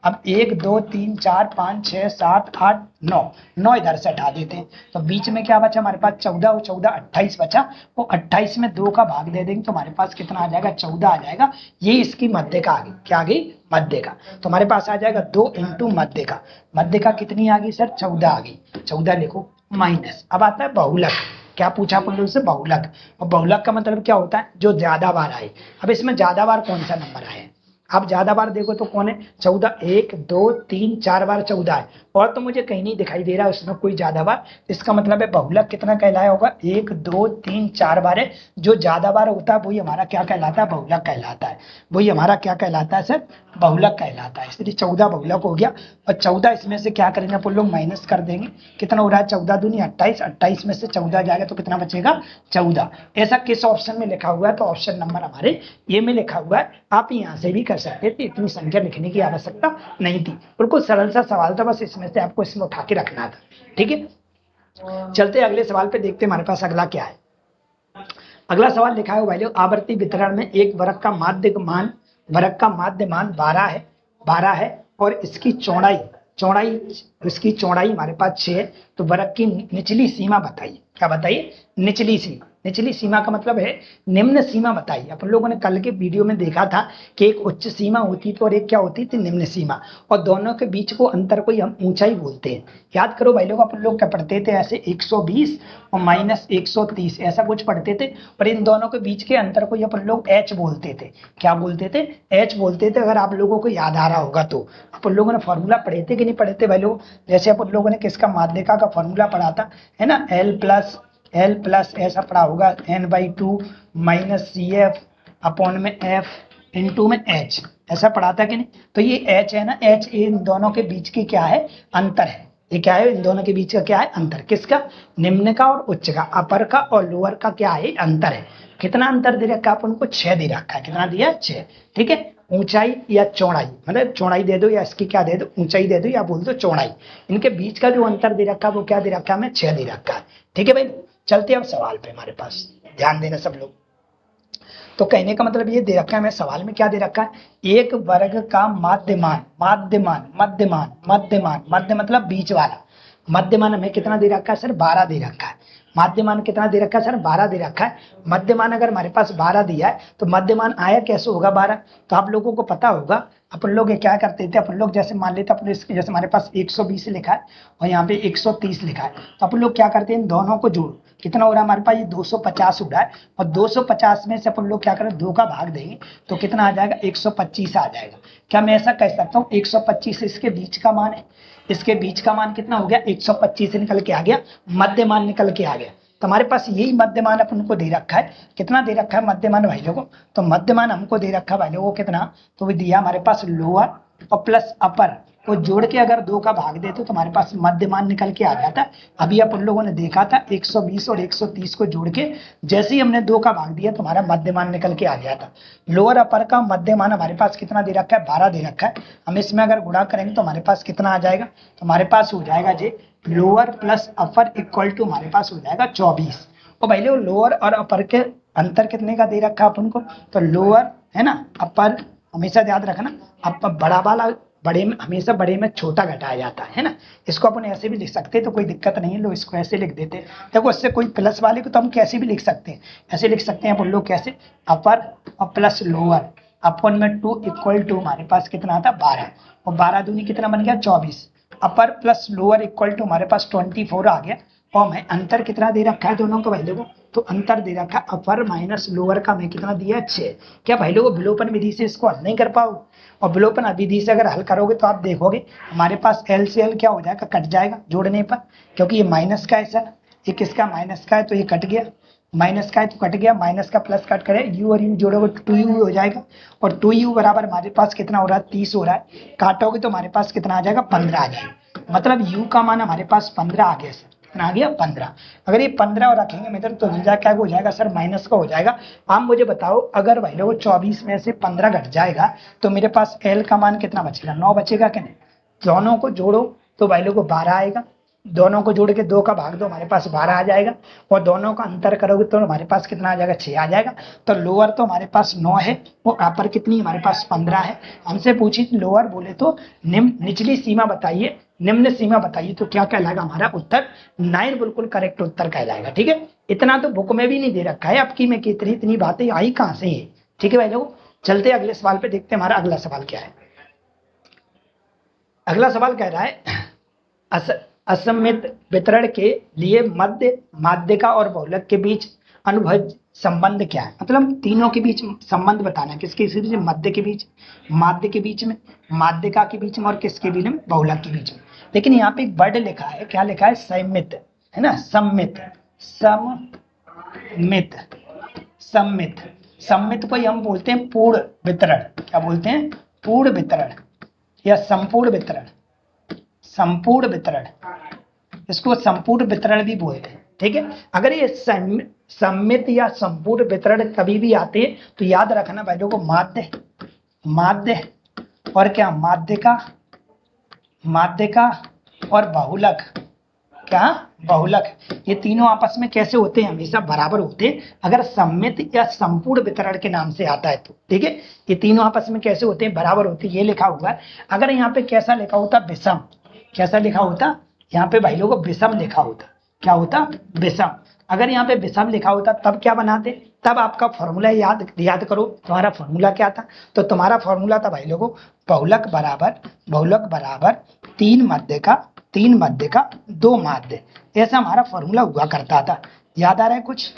अब 1 2 3 4 5 6 7 8 9, 9 इधर से हटा देते हैं। तो बीच में क्या बचा हमारे पास? 14 और 14 28 बचा। वो 28 में 2 का भाग दे देंगे तो हमारे पास कितना आ जाएगा? 14 आ जाएगा। ये इसकी मध्य का आ गई। क्या आ गई? मध्य का। तो हमारे पास आ जाएगा 2 इंटू मध्य का। मध्य का कितनी आ गई सर? 14 आ गई। 14 लिखो माइनस। अब आता है बहुलक। क्या पूछा अपन लोग से? बहुलक। और बहुलक का मतलब क्या होता है? जो ज्यादा बार आए। अब इसमें ज्यादा बार कौन सा नंबर आया है? आप ज्यादा बार देखो तो कौन है? 14। 1 2 3 4 बार 14 है, और तो मुझे कहीं नहीं दिखाई दे रहा उसमें कोई ज्यादा बार। इसका मतलब है बहुलक कितना कहलाया होगा? 1 2 3 4 बार है। जो ज्यादा बार होता है वही हमारा क्या कहलाता है? बहुलक कहलाता है। वही हमारा क्या कहलाता है सर? बहुलक कहलाता है। इसलिए 14 बहुलक हो गया। और 14 इसमें से क्या करेंगे अपन लोग? माइनस कर देंगे। कितना हो रहा है? 14 दूनी 28। 28 में से 14 जाएगा तो कितना बचेगा? 14। ऐसा किस ऑप्शन में लिखा हुआ है? तो ऑप्शन नंबर हमारे ये में लिखा हुआ है। आप यहाँ से भी कर सकते थे, इतनी संख्या लिखने की आवश्यकता नहीं थी। बिल्कुल सरल सा सवाल था, बस इसमें में से आपको इसमें उठा के रखना था। ठीक है, चलते अगले सवाल पे, देखते हमारे पास अगला क्या है। अगला सवाल लिखा है भाई, आवर्ती वितरण में एक वर्ग का माध्य मान 12 है और इसकी चौड़ाई हमारे पास 6 है। तो वर्ग की निचली सीमा बताइए। क्या बताइए? निचली सीमा का मतलब है निम्न सीमा बताइए। अपन लोगों ने कल के वीडियो में देखा था कि एक उच्च सीमा होती थी और एक क्या होती थी? निम्न सीमा। और दोनों के बीच को अंतर को हम ऊंचाई बोलते हैं। याद करो भाई लोग, अपन लोग क्या पढ़ते थे? ऐसे 120 और -130 ऐसा कुछ पढ़ते थे, और इन दोनों के बीच के अंतर को अपन लोग h बोलते थे। क्या बोलते थे? h बोलते थे। अगर आप लोगों को याद आ रहा होगा तो अपन लोगों ने फॉर्मूला पढ़े थे कि नहीं पढ़े थे भाई लोग? जैसे अपन लोगों ने किसका? माध्यिका का फॉर्मूला पढ़ा था, है ना? L प्लस ऐसा पढ़ा होगा n/2 - CF अपॉन में F इंटू में H, ऐसा पढ़ा था कि नहीं? तो ये H है ना, H इन दोनों के बीच की क्या है? अंतर है। ये क्या है? इन दोनों के बीच का क्या है? अंतर। किसका? निम्न का और उच्च का, अपर का और लोअर का क्या है? अंतर है। कितना अंतर दे रखा है अपन को? 6 दे रखा है। कितना दिया? 6। ठीक है, ऊंचाई या चौड़ाई, मतलब चौड़ाई दे दो या इसकी क्या दे दो? ऊंचाई दे दो या बोल दो चौड़ाई। इनके बीच का जो अंतर दे रखा है वो क्या दे रखा है? हमें 6 दे रखा है। ठीक है भाई, चलते अब सवाल पे। हमारे पास ध्यान देना सब लोग। तो कहने का मतलब ये दे रखा है, हमें सवाल में क्या दे रखा है? एक वर्ग का माध्यमान मध्य मतलब बीच वाला। मध्यमान हमें कितना दे रखा है सर? 12 दे रखा है। माध्यमान कितना दे रखा है सर? 12 दे रखा है। मध्यमान अगर हमारे पास 12 दिया है तो मध्यमान आया कैसे होगा 12? तो आप लोगों को पता होगा, अपन लोग ये क्या करते थे? अपन लोग जैसे मान लेते अपन, जैसे हमारे पास 120 लिखा है और यहाँ पे 130 लिखा है, तो अपन लोग क्या करते हैं? इन दोनों को जोड़, कितना हो रहा है हमारे पास? ये 250 हो रहा है, और 250 में से अपन लोग क्या करें? 2 का भाग देंगे तो कितना आ जाएगा? 125 आ जाएगा। क्या मैं ऐसा कह सकता हूँ 125 इसके बीच का मान है? इसके बीच का मान कितना हो गया? 125 निकल के आ गया, मध्य मान निकल के आ गया। तो हमारे पास यही मध्य मान अपन को दे रखा है। कितना दे रखा है मध्य मान भाई लोगों? तो मध्य मान हमको दे रखा है भाई लोगों कितना? तो वो दिया हमारे पास लोअर और प्लस अपर को जोड़ के अगर 2 का भाग देते तो हमारे पास मध्य मान निकल के आ जाता। अभी अपन लोगों ने देखा था 120 और 130 को जोड़ के जैसे ही हमने 2 का भाग दिया तो हमारा मध्य मान निकल के आ गया था। लोअर अपर का मध्य मान हमारे पास कितना दे रखा है? 12 दे रखा है। हम इसमें अगर गुणा करेंगे तो हमारे पास कितना आ जाएगा? तो हमारे पास हो जाएगा जी lower plus upper equal to हमारे पास हो जाएगा 24। और भाई लोअर और अपर के अंतर कितने का दे रखा है अपन को? तो लोअर है ना, अपर हमेशा याद रखना, अपर बड़ा वाला बड़े में, हमेशा बड़े में छोटा घटाया जाता है ना। इसको अपन ऐसे भी लिख सकते हैं तो कोई दिक्कत नहीं है, लोग इसको ऐसे लिख देते हैं। देखो इससे कोई प्लस वाले को तो हम कैसे भी लिख सकते हैं, ऐसे लिख सकते हैं अपन लोग। कैसे? अपर और प्लस लोअर अपन में 2 इक्वल टू हमारे पास कितना आता? 12, और 12 दूनी कितना बन गया? 24। Upper plus lower equal to हमारे पास 24 आ गया। और हमें अंतर कितना दे रखा है दोनों का भाई लोगों? तो अंतर दे रखा है अपर माइनस लोअर का हमें कितना दिया? 6। क्या भाई लोगों विलोपन विधि से इसको हल नहीं कर पाओ? और विलोपन विधि से अगर हल करोगे तो आप देखोगे हमारे पास एल से एल क्या हो जाएगा? कट जाएगा जोड़ने पर, क्योंकि ये माइनस का है सर, ये किसका? माइनस का है, तो ये कट गया। माइनस का है तो कट गया, माइनस का प्लस कट करे, यू और यू जोड़ोगे तो 2u हो जाएगा। और 2u बराबर हमारे पास कितना हो रहा है? 30 हो रहा है। काटोगे तो हमारे पास कितना आ जाएगा? 15 आ जाएगा। मतलब u का मान हमारे पास 15 आ गया सर। कितना आ गया? 15। अगर ये 15 और रखेंगे मित्र तो रिजल्ट क्या हो जाएगा सर? माइनस का हो जाएगा। आप मुझे बताओ, अगर भाई लोग 24 में से 15 घट जाएगा तो मेरे पास l का मान कितना बचेगा? 9 बचेगा कि नहीं? दोनों को जोड़ो तो भाई लोग 12 आएगा। दोनों को जोड़ के 2 का भाग दो, हमारे पास 12 आ जाएगा। और दोनों का अंतर करोगे तो हमारे पास कितना आ जाएगा? 6 आ जाएगा। तो लोअर तो हमारे पास 9 है, वो अपर कितनी? हमारे पास 15 है। हमसे पूछी लोअर बोले तो निचली सीमा बताइए, निम्न सीमा बताइए, तो क्या कहलाएगा हमारा उत्तर? 9 बिल्कुल करेक्ट उत्तर कहलाएगा। ठीक है, इतना तो बुक में भी नहीं दे रखा है आपकी में कि इतनी बातें आई कहां से है। ठीक है भाई लोग, चलते अगले सवाल पे, देखते हैं हमारा अगला सवाल क्या है। अगला सवाल कह रहा है असममित वितरण के लिए माध्यिका और बहुलक के बीच अनुभज्य संबंध क्या है? मतलब तीनों के बीच संबंध बताना है। किसके बीच? मध्य के बीच, माध्य के बीच में, माध्यिका के बीच में, और किसके बीच में? बहुलक के बीच में। लेकिन यहाँ पे एक वर्ड लिखा है, क्या लिखा है? सम्मित, है ना, सम्मित, सम्मित, सम्मित। सम्मित को हम बोलते हैं पूर्ण वितरण। क्या बोलते हैं? पूर्ण वितरण या संपूर्ण वितरण। संपूर्ण वितरण, इसको संपूर्ण वितरण भी बोलते हैं। ठीक है, अगर ये सम्मित या संपूर्ण वितरण कभी भी आते हैं तो याद रखना भाई लोगों, माध्य और क्या? माध्यिका और बहुलक, क्या बहुलक, ये तीनों आपस में कैसे होते हैं, हमेशा बराबर होते हैं अगर सममित या संपूर्ण वितरण के नाम से आता है तो, ठीक है। ये तीनों आपस में कैसे होते हैं, बराबर होते हैं, ये लिखा हुआ है। अगर यहाँ पे कैसा लिखा होता, विषम, कैसा लिखा होता, यहाँ पे भाई लोगों विषम लिखा होता, क्या होता, विषम। अगर यहाँ पे विषम लिखा होता तब क्या बनाते, तब आपका फॉर्मूला याद करो, तुम्हारा फॉर्मूला क्या था, तो तुम्हारा फॉर्मूला था भाई लोगों बहुलक बराबर तीन मध्य का दो माध्य, ऐसा हमारा फॉर्मूला हुआ करता था। याद आ रहा है कुछ,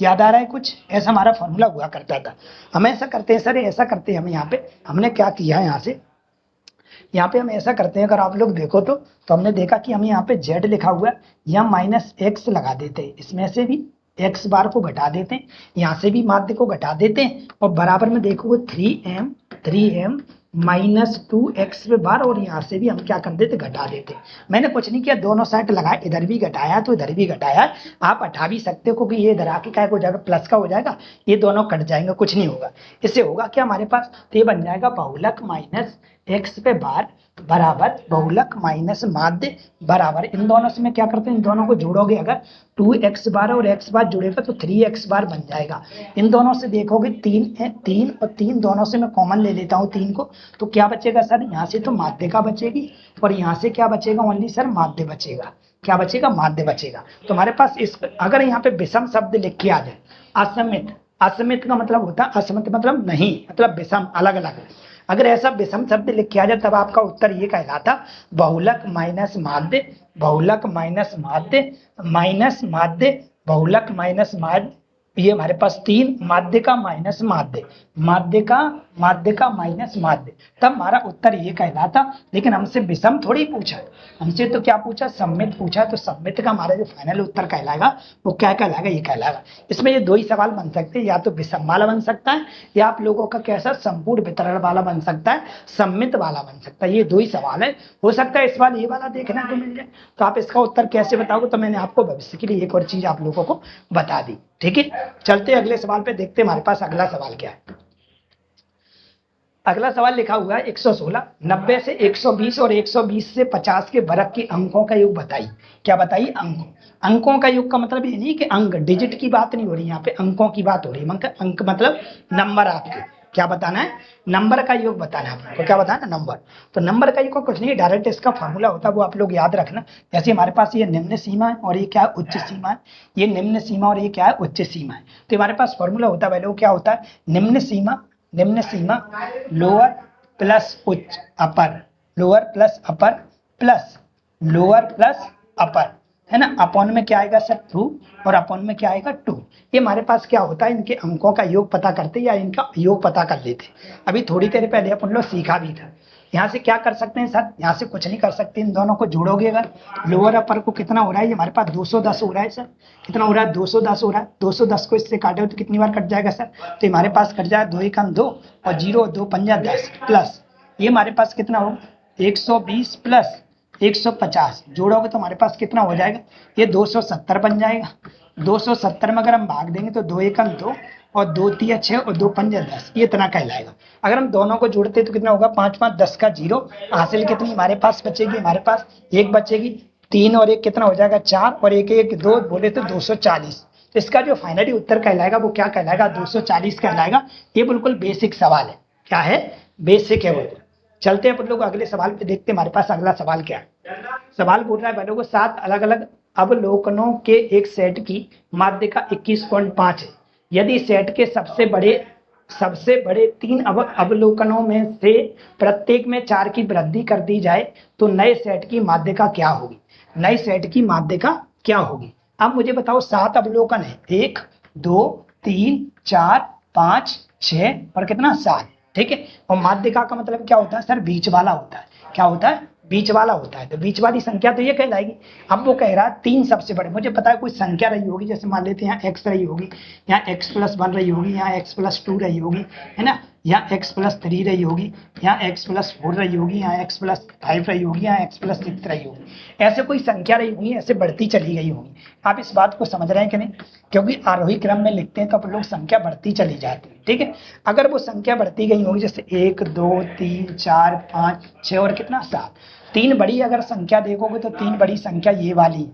याद आ रहा है कुछ, ऐसा हमारा फॉर्मूला हुआ करता था। हम ऐसा करते हैं सर, ऐसा करते हैं हम, यहाँ पे हमने क्या किया है, यहाँ पे हम ऐसा करते हैं, अगर आप लोग देखो तो हमने देखा कि हम यहाँ पे z लिखा हुआ है, यहाँ -x लगा देते हैं, इसमें से भी x बार को घटा देते हैं, यहाँ से भी माध्य को घटा देते हैं, और बराबर में देखोगे 3m -2x पे बार, और यहाँ से भी हम क्या कर देते, घटा देते। मैंने कुछ नहीं किया, दोनों साइड लगाए, इधर भी घटाया तो इधर भी घटाया। आप हटा भी सकते हो क्योंकि ये इधर आके क्या हो जाएगा, प्लस का हो जाएगा, ये दोनों कट जाएंगे, कुछ नहीं होगा। इससे होगा क्या हमारे पास, तो ये बन जाएगा बहुलक -x पे बार बराबर बहुलक माइनस माध्य बराबर, इन दोनों से मैं क्या करते हैं, इन दोनों को जोड़ोगे अगर 2x बार और x बार जुड़ेगा तो 3x बार बन जाएगा। इन दोनों से देखोगे 3 और 3 दोनों से मैं कॉमन ले लेता हूँ 3 को, तो क्या बचेगा सर, यहाँ से तो माध्य का बचेगी और यहाँ से क्या बचेगा, ओनली सर माध्य बचेगा। क्या बचेगा, माध्य बचेगा। तो हमारे पास इस, अगर यहाँ पे विषम शब्द लिख के आ जाए, असमित, असमित का मतलब होता है, असमित मतलब नहीं, मतलब विषम, अलग अलग। अगर ऐसा विषम शब्द लिख के आ जाए तब आपका उत्तर ये कहलाता बहुलक माइनस माध्य, बहुलक माइनस माध्य माइनस माध्य, बहुलक माइनस माध्य, ये हमारे पास 3 माध्य का माइनस माध्य, माध्य का माइनस माध्य, तब हमारा उत्तर ये कहलाता। लेकिन हमसे विषम थोड़ी पूछा, हमसे तो क्या पूछा, सम्मित पूछा, तो सम्मित का हमारा जो फाइनल उत्तर कहलाएगा वो क्या कहलाएगा, ये कहलाएगा। इसमें ये दो ही सवाल बन सकते हैं, या तो विषम वाला बन सकता है या आप लोगों का कैसा संपूर्ण वितरण वाला बन सकता है, सम्मित वाला बन सकता है। ये दो ही सवाल है, हो सकता है इस बार ये वाला देखने को मिल जाए। तो आप इसका उत्तर कैसे बताओगे, तो मैंने आपको भविष्य के लिए एक और चीज आप लोगों को बता दी, ठीक है। चलते अगले सवाल पे, देखते हमारे पास अगला सवाल क्या है। अगला सवाल लिखा हुआ है 116, 90 से 120 और 120 से 50 के वर्ग के अंकों का योग बताइए। क्या बताइए, अंकों का योग का मतलब ये नहीं कि अंक, डिजिट की बात नहीं हो रही, यहाँ पे अंकों की बात हो रही है। अंक मतलब नंबर, आपके क्या बताना है, नंबर का योग बताना है आपको, क्या बताना है, नंबर। तो नंबर का योग को कुछ नहीं, डायरेक्ट इसका फॉर्मूला होता है, वो आप लोग याद रखना। जैसे हमारे पास ये निम्न सीमा है और ये क्या है, उच्च सीमा है, ये निम्न सीमा और ये क्या है, उच्च सीमा है। तो हमारे पास फॉर्मूला होता है पहले, क्या होता है, निम्न सीमा लोअर प्लस उच्च upper, lower plus upper plus lower plus upper, है ना। अपॉन में क्या आएगा सर, 2, और अपॉन में क्या आएगा, 2। ये हमारे पास क्या होता है, इनके अंकों का योग पता करते या इनका योग पता कर लेते। अभी थोड़ी देर पहले अपन लोग सीखा भी था। यहाँ से क्या कर सकते हैं सर, यहाँ से कुछ नहीं कर सकते, इन दोनों को जोड़ोगे अगर, लोअर अपर को कितना हो रहा है, ये हमारे पास 210 हो रहा है सर, कितना हो रहा है, 210 हो रहा है। 210 को इससे काटे तो कितनी बार कट जाएगा सर, तो हमारे पास कट जाए 2 1 2 और 0 2 5 10 प्लस, ये हमारे पास कितना हो, 120 प्लस 150 जोड़ोगे तो हमारे पास कितना हो जाएगा, ये 270 बन जाएगा। 270 में अगर हम भाग देंगे तो 2 1 2 और 2 3 6 और 2 5 10, ये इतना कहलाएगा। अगर हम दोनों को जोड़ते तो कितना होगा, 5 5 10 का 0, हासिल कितनी हमारे पास बचेगी, हमारे पास 1 बचेगी, 3 और 1 कितना हो जाएगा, 4 और 1 1 2 बोले तो 240। तो इसका जो फाइनली उत्तर कहलाएगा वो क्या कहलाएगा, 240 कहलाएगा। ये बिल्कुल बेसिक सवाल है, क्या है, बेसिक है बिल्कुल। चलते हैं अपन लोग अगले सवाल पे, देखते हैं हमारे पास अगला सवाल क्या है। सवाल बोल रहा है बच्चों को 7 अलग अलग अवलोकनों के एक सेट की माध्य का 21.5 है। यदि सेट के सबसे बड़े 3 अवलोकनों में से प्रत्येक में 4 की वृद्धि कर दी जाए तो नए सेट की माध्य का क्या होगी, नए सेट की माध्य का क्या होगी। अब मुझे बताओ 7 अवलोकन है, 1 2 3 4 5 6 और कितना 7, ठीक है। और माध्यिका का मतलब क्या होता है सर, बीच वाला होता है। क्या होता है, बीच वाला होता है। तो बीच वाली संख्या तो ये कहलाएगी। अब वो कह रहा है 3 सबसे बड़े, मुझे पता है कोई संख्या रही होगी, जैसे मान लेते हैं यहाँ x रही होगी, यहाँ x+1 रही होगी, यहाँ x+2 रही होगी, है ना। यहाँ x+3 रही होगी, यहाँ x+4 रही होगी, यहाँ x+5 रही होगी, यहाँ x+6 रही होगी। ऐसे कोई संख्या रही होगी, ऐसे बढ़ती चली गई होगी। आप इस बात को समझ रहे हैं कि नहीं? क्योंकि आरोही क्रम में लिखते हैं तो अपन लोग संख्या बढ़ती चली जाती है, ठीक है। अगर वो संख्या बढ़ती गई होगी, जैसे 1 2 3 4 5 6 और कितना 7, 3 बड़ी अगर संख्या देखोगे तो 3 बड़ी संख्या ये वाली,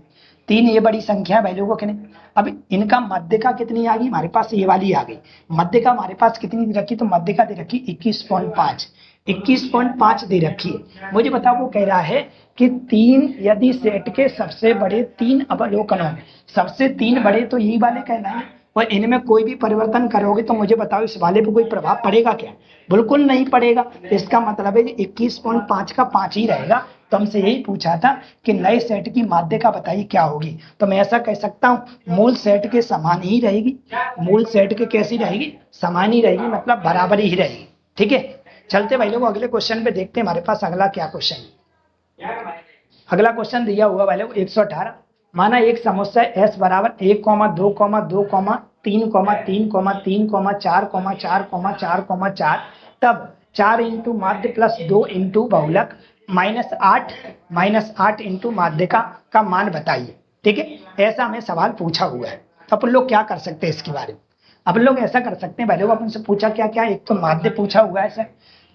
3 ये बड़ी संख्या वैल्यू को कितने, अब इनका मध्यका कितनी आ गई हमारे पास, ये वाली आ गई। मध्यका हमारे पास कितनी दे रखी, तो मध्यका दे रखी 21.5 दे रखी है। मुझे बताओ वो कह रहा है कि 3 यदि सेट के सबसे बड़े 3 अवलोकनों में सबसे 3 बड़े तो यही वाले कहलाएंगे, और इनमें कोई भी परिवर्तन करोगे तो मुझे बताओ इस वाले पे कोई प्रभाव पड़ेगा क्या? बिल्कुल नहीं पड़ेगा। इसका मतलब है 21.5 का 5 ही रहेगा। तो हमसे यही पूछा था कि नए सेट की माध्यका बताइए क्या होगी, तो मैं ऐसा कह सकता हूं मूल सेट के समान ही रहेगी। मूल सेट के कैसी रहेगी, समान ही रहेगी, मतलब बराबर ही रहेगी, ठीक है। चलते भाई लोग अगले क्वेश्चन पे देखते हैं हमारे पास अगला क्या क्वेश्चन है। अगला क्वेश्चन दिया हुआ भाई लोग 118। माना एक समस्या S बराबर 1, 2, 2, 3, 3, 3, 4, 4, 4, 4, तब 4 इंटू माध्य प्लस 2 इंटू बहुलक -8 इंटू माध्यिका का मान बताइए, ठीक है। ऐसा हमें सवाल पूछा हुआ है, तो अपन लोग क्या कर सकते हैं इसके बारे में? अपन लोग ऐसा कर सकते हैं भाई लोग, अपन से पूछा क्या क्या, एक तो माध्य पूछा हुआ है सर,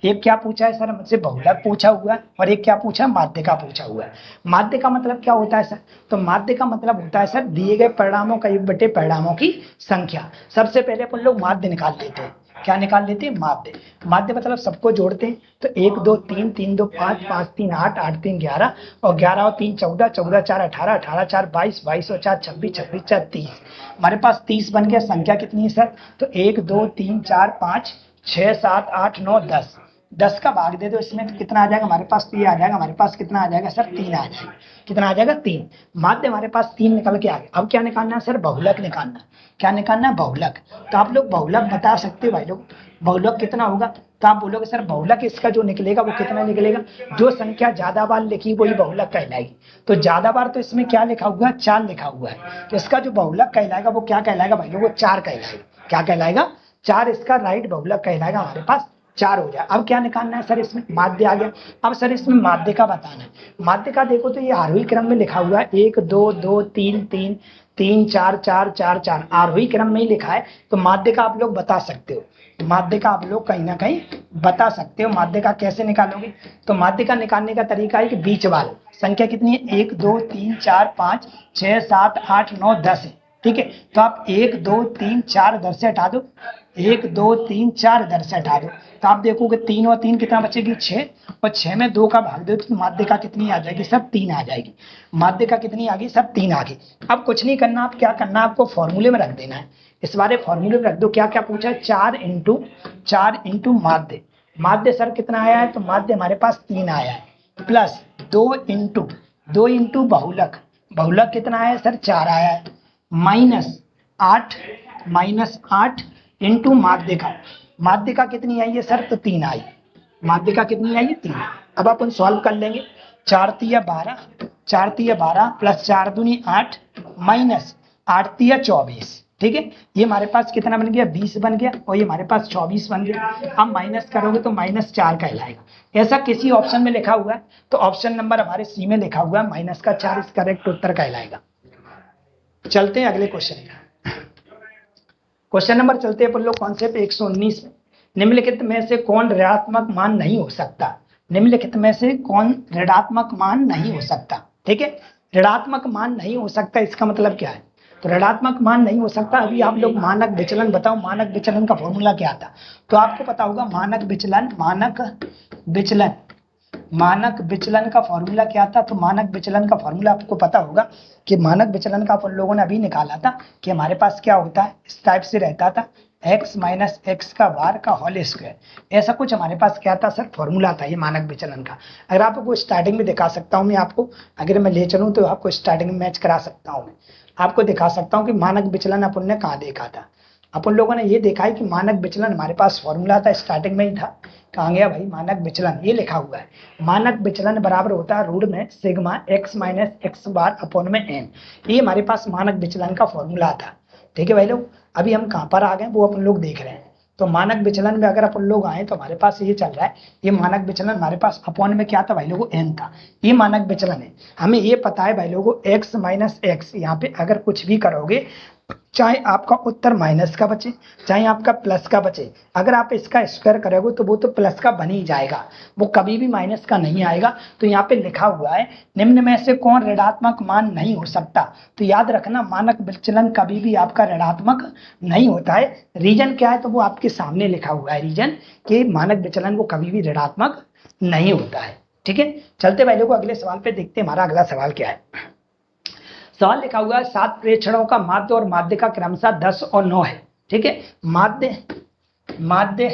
एक क्या पूछा है सर हमसे, बहुलक पूछा हुआ है, और एक क्या पूछा, माध्यिका पूछा हुआ है। माध्य का मतलब क्या होता है सर, तो माध्य का मतलब होता है सर दिए गए परिणामों का योग बटे परिणामों की संख्या। सबसे पहले अपन लोग माध्य निकाल लेते हैं। क्या निकाल लेते हैं? माध्य। माध्य मतलब सबको जोड़ते हैं, तो 1 2 3 3 2 5 5 3 8 8 3 11 और 11 और 3 14 14 4 18 18 4 22 22 और 4 26 26 4 30। हमारे पास 30 बन गया। संख्या कितनी है सर, तो 1 2 3 4 5 6 7 8 9 10। 10 का भाग दे दो इसमें तो कितना आ जाएगा हमारे पास, तो ये आ जाएगा हमारे पास, कितना आ जाएगा सर, 3 आ जाएगा। कितना आ जाएगा? 3। माध्य हमारे पास 3 निकल के आ गया। अब क्या निकालना है सर? बहुलक निकालना। क्या निकालना है? बहुलक। तो आप लोग बहुलक बता सकते हो भाई लोग, बहुलक कितना होगा? तो आप बोलोगे सर बहुलक इसका जो निकलेगा वो कितना निकलेगा, जो संख्या ज्यादा बार लिखी वही बहुलक कहलाएगी। तो ज्यादा बार तो इसमें क्या लिखा हुआ है? 4 लिखा हुआ है, तो इसका जो बहुलक कहलाएगा वो क्या कहलाएगा भाई लोग? वो 4 कहलाएगा। क्या कहलाएगा? 4 इसका राइट बहुलक कहलाएगा। हमारे पास 4 हो जाए। अब क्या निकालना है सर? इसमें माध्य आ गया। अब सर इसमें माध्य का बताना है। माध्य का देखो तो ये आरोही क्रम में लिखा हुआ है, 1 2 2 3 3 3 4 4 4 4 आरोही क्रम में ही लिखा है। तो माध्य का आप लोग बता सकते हो, माध्य का आप लोग कहीं ना कहीं बता सकते हो। माध्य का कैसे निकालोगे? तो माध्य का निकालने का तरीका है कि बीच वाला संख्या कितनी है, 1 2 3 4 5 6 7 8 9 10 है, ठीक है। तो आप 1 2 3 4 इधर से हटा दो, 1 2 3 4 इधर से हटा दो, तो आप देखोगे 3 और 3 कितना बचेगी? 6, और 6 में 2 का भाग दो तो माध्य का कितनी आ जाएगी? सब 3 आ जाएगी। माध्य का कितनी आ गई? सब 3 आ गई। अब कुछ नहीं करना, आप क्या करना, आपको फॉर्मूले में रख देना है। इस बारे फॉर्मूले में रख दो। क्या क्या पूछा है? 4 इंटू माध्य। माध्य सर कितना आया है? तो माध्य हमारे पास 3 आया है, प्लस 2 इंटू बहुलक। बहुलक कितना आया है सर? 4 आया है, -8 इंटू माध्यिका। माध्यिका कितनी आई है सर? तो 3 आई। माध्यिका कितनी आई है? 3। अब अपन सॉल्व कर लेंगे। 4 तिया 12 प्लस 4 दूनी 8 माइनस 8 तिया 24, ठीक है। ये हमारे पास कितना बन गया? 20 बन गया, और ये हमारे पास 24 बन गया। अब माइनस करोगे तो -4 कहलाएगा। ऐसा किसी ऑप्शन में लिखा हुआ है, तो ऑप्शन नंबर हमारे सी में लिखा हुआ है -4 इस करेक्ट उत्तर कहलाएगा। चलते हैं अगले क्वेश्चन में। क्वेश्चन नंबर चलते हैं अपन लोग कॉन्सेप्ट 119 में। निम्नलिखित में से कौन ऋणात्मक मान नहीं हो सकता? निम्नलिखित में से कौन ऋणात्मक मान नहीं हो सकता? ठीक है, ऋणात्मक मान नहीं हो सकता, इसका मतलब क्या है? तो ऋणात्मक मान नहीं हो सकता। अभी आप लोग मानक विचलन बताओ, मानक विचलन का फॉर्मूला क्या था? तो आपको पता होगा मानक विचलन का फॉर्मूला क्या था? तो मानक विचलन का फॉर्मूला आपको पता होगा कि मानक विचलन का अपन लोगों ने अभी निकाला था कि हमारे पास क्या होता है, इस टाइप से रहता था, x माइनस एक्स का वार का होल स्क्वायर। ऐसा कुछ हमारे पास क्या था सर? फॉर्मूला था ये मानक विचलन का। अगर आपको स्टार्टिंग में दिखा सकता हूँ मैं आपको, अगर मैं ले चलूँ तो आपको स्टार्टिंग में मैच करा सकता हूँ। मैं आपको दिखा सकता हूँ कि मानक विचलन अपन ने कहाँ देखा था। अपन लोगों ने ये देखा है कि मानक विचलन हमारे पास फॉर्मूला था, स्टार्टिंग में ही था। कहाँ गया भाई मानक विचलन? ये लिखा हुआ है, मानक विचलन बराबर होता है रूट में sigma x minus x bar upon में n। ये हमारे पास मानक विचलन का फॉर्मूला था। ठीक है भाई लोग, अभी हम कहाँ पर आ गए वो अपन लोग देख रहे हैं। तो मानक विचलन में अगर अपन लोग आए तो हमारे पास ये चल रहा है, ये मानक विचलन हमारे पास अपॉन में क्या था भाई लोगों, n था। ये मानक विचलन है। हमें ये पता है भाई लोगों x माइनस एक्स, यहाँ पे अगर कुछ भी करोगे चाहे आपका उत्तर माइनस का बचे चाहे आपका प्लस का बचे, अगर आप इसका स्क्वायर करोगे तो वो तो प्लस का बन ही जाएगा, वो कभी भी माइनस का नहीं आएगा। तो यहाँ पे लिखा हुआ है निम्न में से कौन ऋणात्मक मान नहीं हो सकता। तो याद रखना मानक विचलन कभी भी आपका ऋणात्मक नहीं होता है। रीजन क्या है तो वो आपके सामने लिखा हुआ है, रीजन कि मानक विचलन वो कभी भी ऋणात्मक नहीं होता है। ठीक है, चलते भाई लोगों अगले सवाल पे देखते हैं हमारा अगला सवाल क्या है। सवाल लिखा हुआ है 7 प्रेक्षणों का माध्य और माध्य का क्रमशः 10 और 9 है। ठीक है, माध्य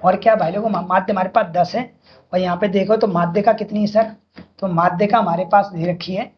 और क्या भाई लोगों, माध्य हमारे पास 10 है और यहाँ पे देखो तो माध्य का कितनी है सर, तो माध्य का हमारे पास दे रखी है,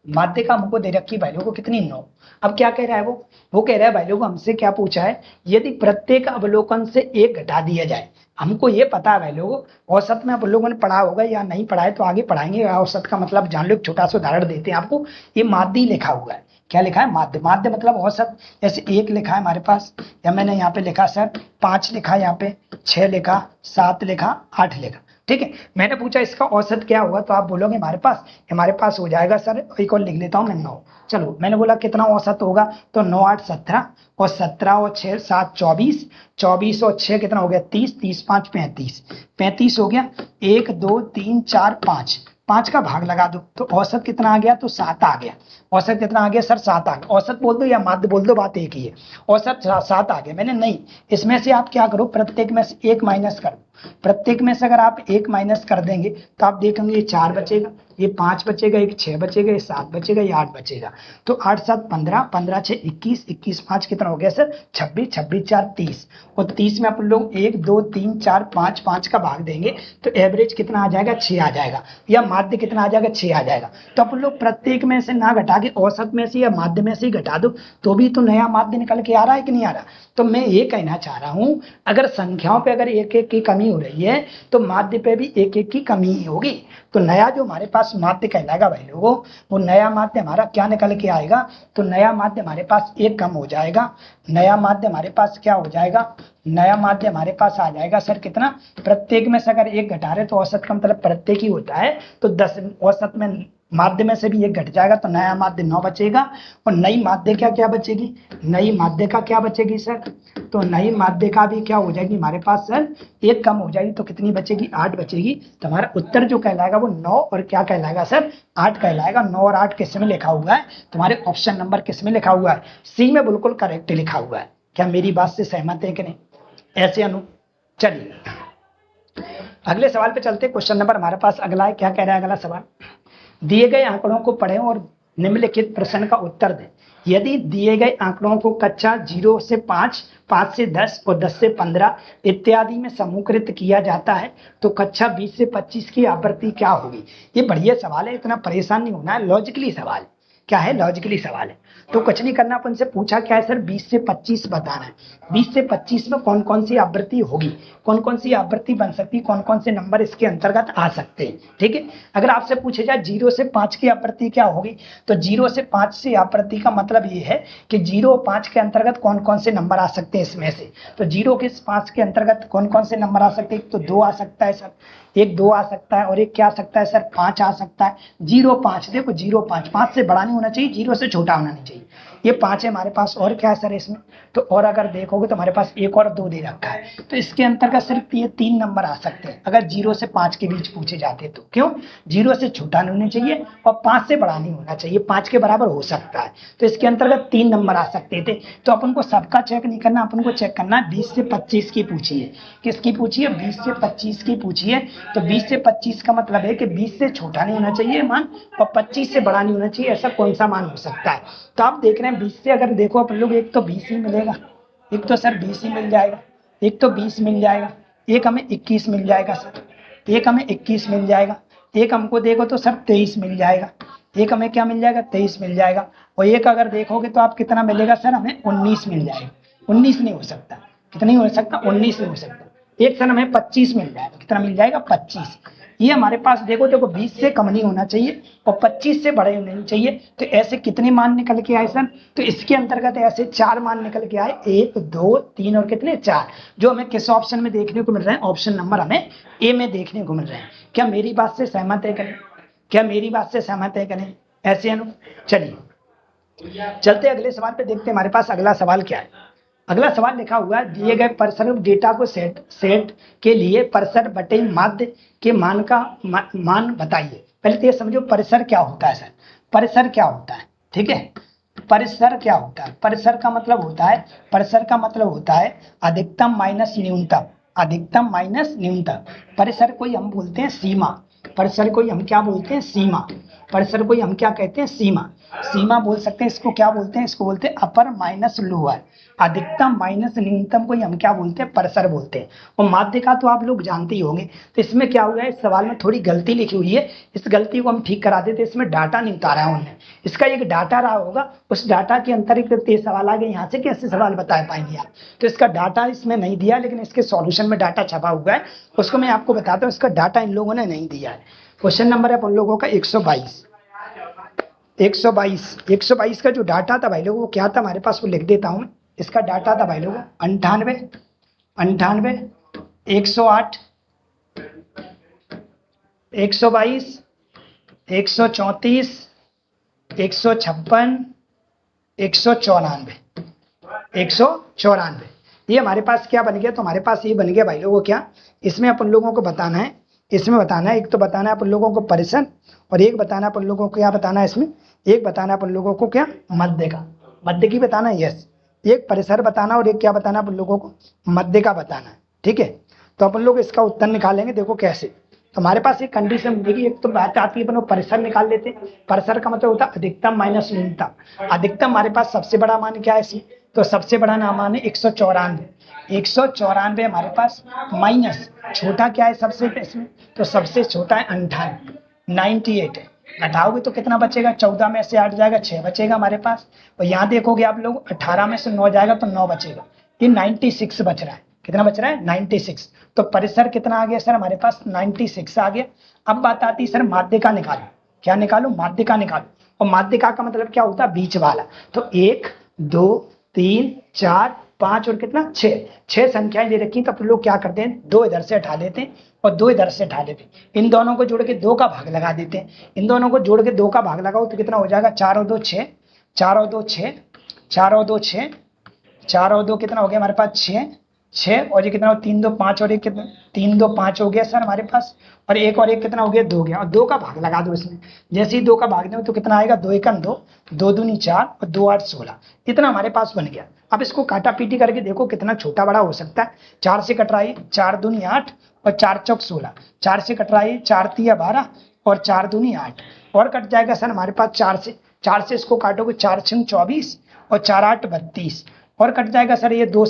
माध्य का हमको दे रखी भाई लोगों कितनी 9। अब क्या कह रहा है वो कह रहा है भाई लोगों हमसे क्या पूछा है, यदि प्रत्येक अवलोकन से 1 घटा दिया जाए। हमको ये पता है भाई लोगों, औसत में आप लोगों ने पढ़ा होगा या नहीं पढ़ा है तो आगे पढ़ाएंगे। औसत का मतलब जान लो, छोटा सा उदाहरण देते हैं आपको। ये माध्य लिखा हुआ है, क्या लिखा है, माध्य। माध्य मतलब औसत, जैसे 1 लिखा है हमारे पास, या मैंने यहाँ पे लिखा सर 5 लिखा, यहाँ पे 6 लिखा, 7 लिखा, 8 लिखा। ठीक है, मैंने पूछा इसका औसत क्या होगा, तो आप बोलोगे हमारे पास हो जाएगा सर, एक और लिख लेता हूँ मैं 9। चलो मैंने बोला कितना औसत होगा, तो 9 8 17 और 17 और 6 7 24, 24 और 6 कितना हो गया 30, 30 5 35, 35 हो गया। 1 2 3 4 5, 5 का भाग लगा दो तो औसत कितना आ गया, तो 7 आ गया। औसत कितना आ गया सर, 7 आ गया। औसत बोल दो या माध्य बोल दो, बात एक ही है। औसत 7 आ गया। मैंने नहीं, इसमें से आप क्या करो, प्रत्येक में से 1 माइनस कर दो। प्रत्येक में से अगर आप 1 माइनस कर देंगे तो आप देखेंगे ये 4 बचेगा, ये 5 बचेगा, एक 6 बचेगा, ये 7 बचेगा, ये 8 बचेगा। तो 8 7 15, 15 6 21, 21 5 कितना हो गया सर 26, 26 4 30। और 30 में अपन लोग 1 2 3 4 5, 5 का भाग देंगे तो एवरेज कितना आ जाएगा, 6 आ जाएगा, या माध्य कितना आ जाएगा, 6 आ जाएगा। तो अपन लोग प्रत्येक में से ना घटा के औसत में से या माध्य में से ही घटा दो तो भी तो नया माध्य निकल के आ रहा है कि नहीं आ रहा। तो मैं ये कहना चाह रहा हूं, अगर संख्याओं पे अगर 1 1 की कमी हो रही है तो माध्य पे भी 1 1 की कमी ही होगी। तो नया जो हमारे पास माध्य कहलाएगा भाई लोगों, वो नया माध्य हमारा क्या निकल के आएगा, तो नया माध्य हमारे पास 1 कम हो जाएगा। नया माध्य हमारे पास क्या हो जाएगा, नया माध्य हमारे पास आ जाएगा सर कितना, प्रत्येक में से अगर 1 घटा रहे तो औसत का मतलब प्रत्येक ही होता है, तो 10 औसत में माध्य में से भी 1 घट जाएगा तो नया माध्य 9 बचेगा। और नई माध्य क्या बचेगी, नई माध्य का क्या बचेगी सर, तो नई माध्य का भी क्या हो जाएगी हमारे पास सर 1 कम हो जाएगी, तो कितनी बचेगी, 8 बचेगी। तो हमारा उत्तर जो कहलाएगा वो 9 और क्या कहलाएगा सर 8 कहलाएगा। 9 और 8 किस में लिखा हुआ है, तुम्हारे ऑप्शन नंबर किस में लिखा हुआ है, सी में बिल्कुल करेक्ट लिखा हुआ है। क्या मेरी बात से सहमत है कि नहीं, ऐसे अनु। चलिए अगले सवाल पे चलते, क्वेश्चन नंबर हमारे पास अगला है। क्या कह रहा है अगला सवाल, दिए गए आंकड़ों को पढ़ें और निम्नलिखित प्रश्न का उत्तर दें। यदि दिए गए आंकड़ों को कक्षा 0 से 5, 5 से 10 और 10 से 15 इत्यादि में समूहीकृत किया जाता है तो कक्षा 20 से 25 की आवृत्ति क्या होगी। ये बढ़िया सवाल है, इतना परेशान नहीं होना है, लॉजिकली सवाल है। क्या है, लॉजिकली सवाल है। तो कुछ नहीं करना, अपन से पूछा क्या है सर 20 से 25 बताना है। 20 से 25 में कौन कौन सी आवृत्ति होगी, कौन कौन सी आवृत्ति बन सकती है, कौन कौन से नंबर इसके अंतर्गत आ सकते हैं। ठीक है, अगर आपसे पूछे जाए 0 से 5 की आवृत्ति क्या होगी, तो 0 से 5 से आवृत्ति का मतलब ये है कि 0 और 5 के अंतर्गत कौन कौन से नंबर आ सकते हैं इसमें से। तो 0 के 5 के अंतर्गत कौन कौन से नंबर आ सकते हैं, तो 2 आ सकता है सर, एक 2 आ सकता है, और एक क्या आ सकता है सर 5 आ सकता है। 0 5, देखो 0 5, 5 से बड़ा नहीं होना चाहिए, 0 से छोटा होना नहीं चाहिए। ये 5 है हमारे पास, और क्या है सर इसमें, तो और अगर देखोगे तो हमारे पास 1 और 2 दे रखा है, तो इसके अंतर्गत सिर्फ ये 3 नंबर आ सकते हैं अगर 0 से 5 के बीच पूछे जाते तो। क्यों, 0 से छोटा नहीं होना चाहिए और 5 से बड़ा नहीं होना चाहिए, 5 के बराबर हो सकता है। तो इसके अंतर्गत 3 नंबर आ सकते थे। तो अपन को सबका चेक नहीं करना, अपन को चेक करना है 20 से 25 की पूछिए। किसकी पूछिए, 20 से 25 की पूछिए। तो 20 से 25 का मतलब है कि 20 से छोटा नहीं होना चाहिए मान और 25 से बड़ा नहीं होना चाहिए, ऐसा कौन सा मान हो सकता है। तो आप देख रहे हैं 20 से अगर देखो अपन लोग, एक तो 20 ही मिलेगा, एक तो सर 20 ही मिल जाएगा, एक तो 20 मिल जाएगा, एक हमें 21 मिल जाएगा सर, एक हमें 21 मिल जाएगा, एक हमको देखो तो सर 23 मिल जाएगा, एक हमें क्या मिल जाएगा 23 मिल जाएगा, और एक अगर देखोगे तो आप कितना मिलेगा सर, हमें 19 मिल जाएगा। 19 नहीं हो सकता, कितना नहीं हो सकता, 19 नहीं हो सकता। एक सर हमें 25 मिल जाएगा, कितना मिल जाएगा 25। ये हमारे पास देखो 20 से कम नहीं होना चाहिए और 25 से बड़े नहीं चाहिए। तो ऐसे कितने मान निकल के आए सर? तो इसके अंतर्गत ऐसे 4 मान निकल के आए, 1 2 3 और कितने 4, जो हमें किस ऑप्शन में देखने को मिल रहे हैं? ऑप्शन नंबर हमें ए में देखने को मिल रहे हैं। क्या मेरी बात से सहमत है करें? क्या मेरी बात से सहमत है करें? ऐसे अनु, चलिए चलते अगले सवाल पे, देखते हैं हमारे पास अगला सवाल क्या है। अगला सवाल लिखा हुआ है, दिए गए परसर डेटा को सेट के लिए परसर बटे माध्य के मान का मान बताइए। पहले तो ये समझो परिसर क्या होता है सर। परिसर क्या होता है? ठीक है, परिसर क्या होता है? परिसर का मतलब होता है, परिसर का मतलब होता है अधिकतम माइनस न्यूनतम, अधिकतम माइनस न्यूनतम। परिसर को हम बोलते हैं सीमा, परिसर को हम क्या बोलते हैं? सीमा। परिसर को हम क्या कहते हैं? सीमा। सीमा बोल सकते हैं, इसको क्या बोलते हैं? इसको बोलते हैं अपर माइनस लोअर, अधिकतम माइनस न्यूनतम को हम क्या बोलते हैं? परिसर बोलते हैं। और माध्य का तो आप लोग जानते ही होंगे। तो इसमें क्या हुआ है, इस सवाल में थोड़ी गलती लिखी हुई है, इस गलती को हम ठीक करा देते। इसमें डाटा नहीं उतारा है उन्होंने, इसका एक डाटा रहा होगा, उस डाटा के अंतर्गत ये सवाल आ गए। यहाँ से कैसे सवाल बता पाएंगे आप? तो इसका डाटा इसमें नहीं दिया, लेकिन इसके सॉल्यूशन में डाटा छपा हुआ है, उसको मैं आपको बताता हूँ। इसका डाटा इन लोगों ने नहीं दिया है। क्वेश्चन नंबर है उन लोगों का 122। 122 का जो डाटा था भाई लोगों, वो क्या था हमारे पास, वो लिख देता हूं। इसका डाटा था भाई लोगों 98, 108, 122, 134, 156, 194, 194। ये हमारे पास क्या बन गया? तो हमारे पास ये बन गया भाई लोगों क्या, इसमें अपन लोगों को बताना है, इसमें बताना है, एक तो बताना है अपन लोगों को परिसर, और एक बताना है अपन लोगों को क्या बताना है इसमें, एक बताना है अपन लोगों को क्या? मध्य का, मध्य की बताना है। यस, एक परिसर बताना और एक क्या बताना है अपन लोगों को? मध्य का बताना है। ठीक है, तो अपन लोग इसका उत्तर निकालेंगे। देखो कैसे, तो हमारे पास एक कंडीशन मिलेगी, एक तो बात आती है अपन लोग परिसर निकाल लेते हैं। परिसर का मतलब होता है अधिकतम माइनस न्यूनतम। अधिकतम हमारे पास सबसे बड़ा मान क्या है इसमें? तो सबसे बड़ा मान है 194, 194 हमारे पास, माइनस छोटा क्या है सबसे इसमें? तो सबसे छोटा है 98, 98 है। घटाओगे तो कितना बचेगा? 14 में से 8 जाएगा, 6 बचेगा हमारे पास। और यहाँ देखोगे आप लोग 18 में से 9 जाएगा तो 9 बचेगा, ये 96 बच रहा है। कितना बच रहा है? 96। तो परिसर कितना आ गया सर हमारे पास? 96 आ गया। अब बात आती है सर माध्य का निकालो। क्या निकालो? माध्य का निकालो। और माध्य का मतलब क्या होता है? बीच वाला। तो 1 2 3 4 5 और कितना? 6 संख्याएं दे रखी, तो अपन लोग क्या करते हैं? 2 इधर से हटा लेते हैं और 2 इधर से हटा लेते हैं। इन दोनों को जोड़ के 2 का भाग लगा देते हैं। इन दोनों को जोड़ के 2 का भाग लगाओ तो कितना हो जाएगा? 4 और 2 6, 4 और 2 6, 4 और 2 6, 4 और 2 कितना हो गया हमारे पास? 6, 6 और ये कितना हो? 3 2 5 और एक कितना? 3 2 5 हो गया सर हमारे पास। और एक कितना हो गया? 2 गया। और 2 का भाग लगा दो इसमें। जैसे ही 2 का भाग दो तो कितना आएगा? 2 1 2, 2 दूनी 4 और 2 8 16। इतना हमारे पास बन गया। अब इसको काटा पीटी करके देखो कितना छोटा बड़ा हो सकता है। 4 से कट रहा है, 4 दूनी 8 और 4 चौक 16। 4 से कट रहा है, 4 तिया 12 और 4 दूनी 8। और कट जाएगा सर हमारे पास 4 से इसको काटोगे 4 6 24 और 4 8 32। और कट जाएगा सर ये 2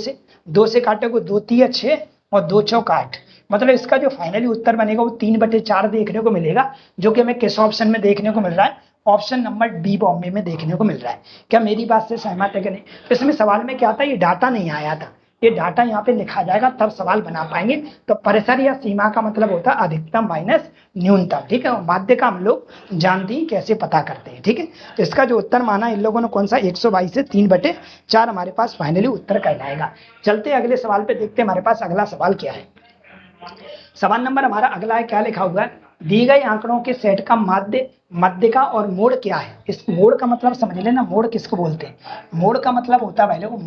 से काटोगे 2 तिया 6 और 2 चौक 8। मतलब इसका जो फाइनली उत्तर बनेगा वो 3/4 देखने को मिलेगा, जो कि हमें किस ऑप्शन में देखने को मिल रहा है? ऑप्शन नंबर डी बॉम्बे में देखने को मिल रहा है। क्या मेरी बात से सहमत है कि नहीं? तो इसमें सवाल में क्या था, ये डाटा नहीं आया था, ये डाटा यहाँ पे लिखा जाएगा तब सवाल बना पाएंगे। तो परिसर या सीमा का मतलब होता है अधिकतम माइनस न्यूनतम। ठीक है, माध्य का हम लोग जानते हैं कैसे पता करते हैं। ठीक है, तो इसका जो उत्तर माना इन लोगों ने कौन सा? 122 से 3/4 हमारे पास फाइनली उत्तर कहलाएगा। चलते अगले सवाल पे, देखते हैं हमारे पास अगला सवाल क्या है। सवाल नंबर हमारा अगला है, क्या लिखा हुआ है? दी गई आंकड़ों के सेट का मध्य का और मोड़ क्या है? इस मोड़ का मतलब समझ लेना, मोड़ किसको बोलते हैं? मोड़ का मतलब होता है भाई लोगों,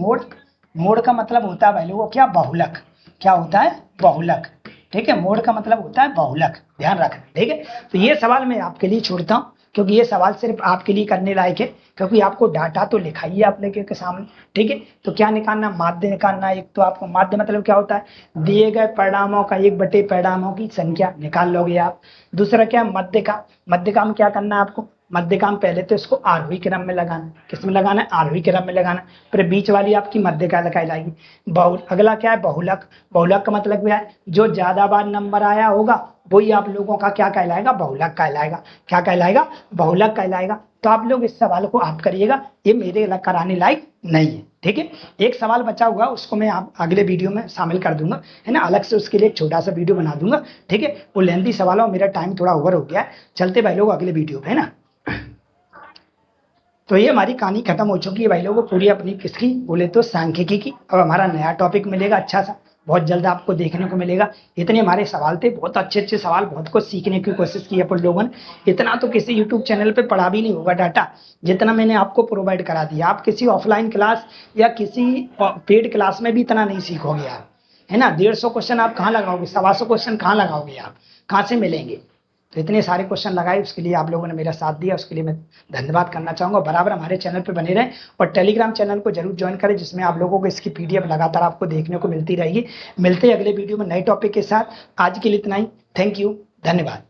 मोड़ का मतलब होता है भाई लोगों क्या? बहुलक। क्या होता है? बहुलक। ठीक है, मोड़ का मतलब होता है बहुलक, ध्यान रखना। ठीक है, तो ये सवाल मैं आपके लिए छोड़ता हूँ, क्योंकि ये सवाल सिर्फ आपके लिए करने लायक है, क्योंकि आपको डाटा तो लिखा ही है आप लेके के सामने। ठीक है, तो क्या निकालना? माध्य निकालना। एक तो आपको माध्य मतलब क्या होता है? दिए गए परिणामों का 1/परिणामों की संख्या निकाल लोगे आप। दूसरा क्या? मध्य का। मध्य का में क्या करना है आपको? मध्यकाम पहले तो इसको आरोही क्रम में लगाना, किस में लगाना है, आरोही क्रम में लगाना। फिर बीच वाली आपकी मध्यकाल कहलाएगी। अगला क्या है, बहुलक। बहुलक का मतलब क्या है, जो ज्यादा बार नंबर आया होगा वही आप लोगों का क्या कहलाएगा, बहुलक कहलाएगा। क्या कहलाएगा, बहुलक कहलाएगा। तो आप लोग इस सवाल को आप करिएगा, ये मेरे कराने लायक नहीं है, ठीक है। एक सवाल बचा हुआ उसको मैं आप अगले वीडियो में शामिल कर दूंगा, है ना, अलग से उसके लिए एक छोटा सा वीडियो बना दूंगा, ठीक है। वो लेंथी सवाल है, मेरा टाइम थोड़ा ओवर हो गया है। चलते भाई लोग अगले वीडियो पे, है ना। तो ये हमारी कहानी खत्म हो चुकी है भाई लोगों, पूरी अपनी किसकी बोले तो सांख्यिकी की। अब हमारा नया टॉपिक मिलेगा अच्छा सा, बहुत जल्द आपको देखने को मिलेगा। इतने हमारे सवाल थे, बहुत अच्छे अच्छे सवाल, बहुत कुछ सीखने की कोशिश की अपन लोगों ने। इतना तो किसी यूट्यूब चैनल पे पढ़ा भी नहीं होगा डाटा, जितना मैंने आपको प्रोवाइड करा दिया। आप किसी ऑफलाइन क्लास या किसी पेड क्लास में भी इतना नहीं सीखोगे आप, है ना। 150 क्वेश्चन आप कहाँ लगाओगे, 125 क्वेश्चन कहाँ लगाओगे आप, कहाँ से मिलेंगे। तो इतने सारे क्वेश्चन लगाए, उसके लिए आप लोगों ने मेरा साथ दिया, उसके लिए मैं धन्यवाद करना चाहूंगा। बराबर हमारे चैनल पे बने रहें और टेलीग्राम चैनल को जरूर ज्वाइन करें, जिसमें आप लोगों को इसकी पीडीएफ लगातार आपको देखने को मिलती रहेगी। मिलते हैं अगले वीडियो में नए टॉपिक के साथ। आज के लिए इतना ही। थैंक यू, धन्यवाद।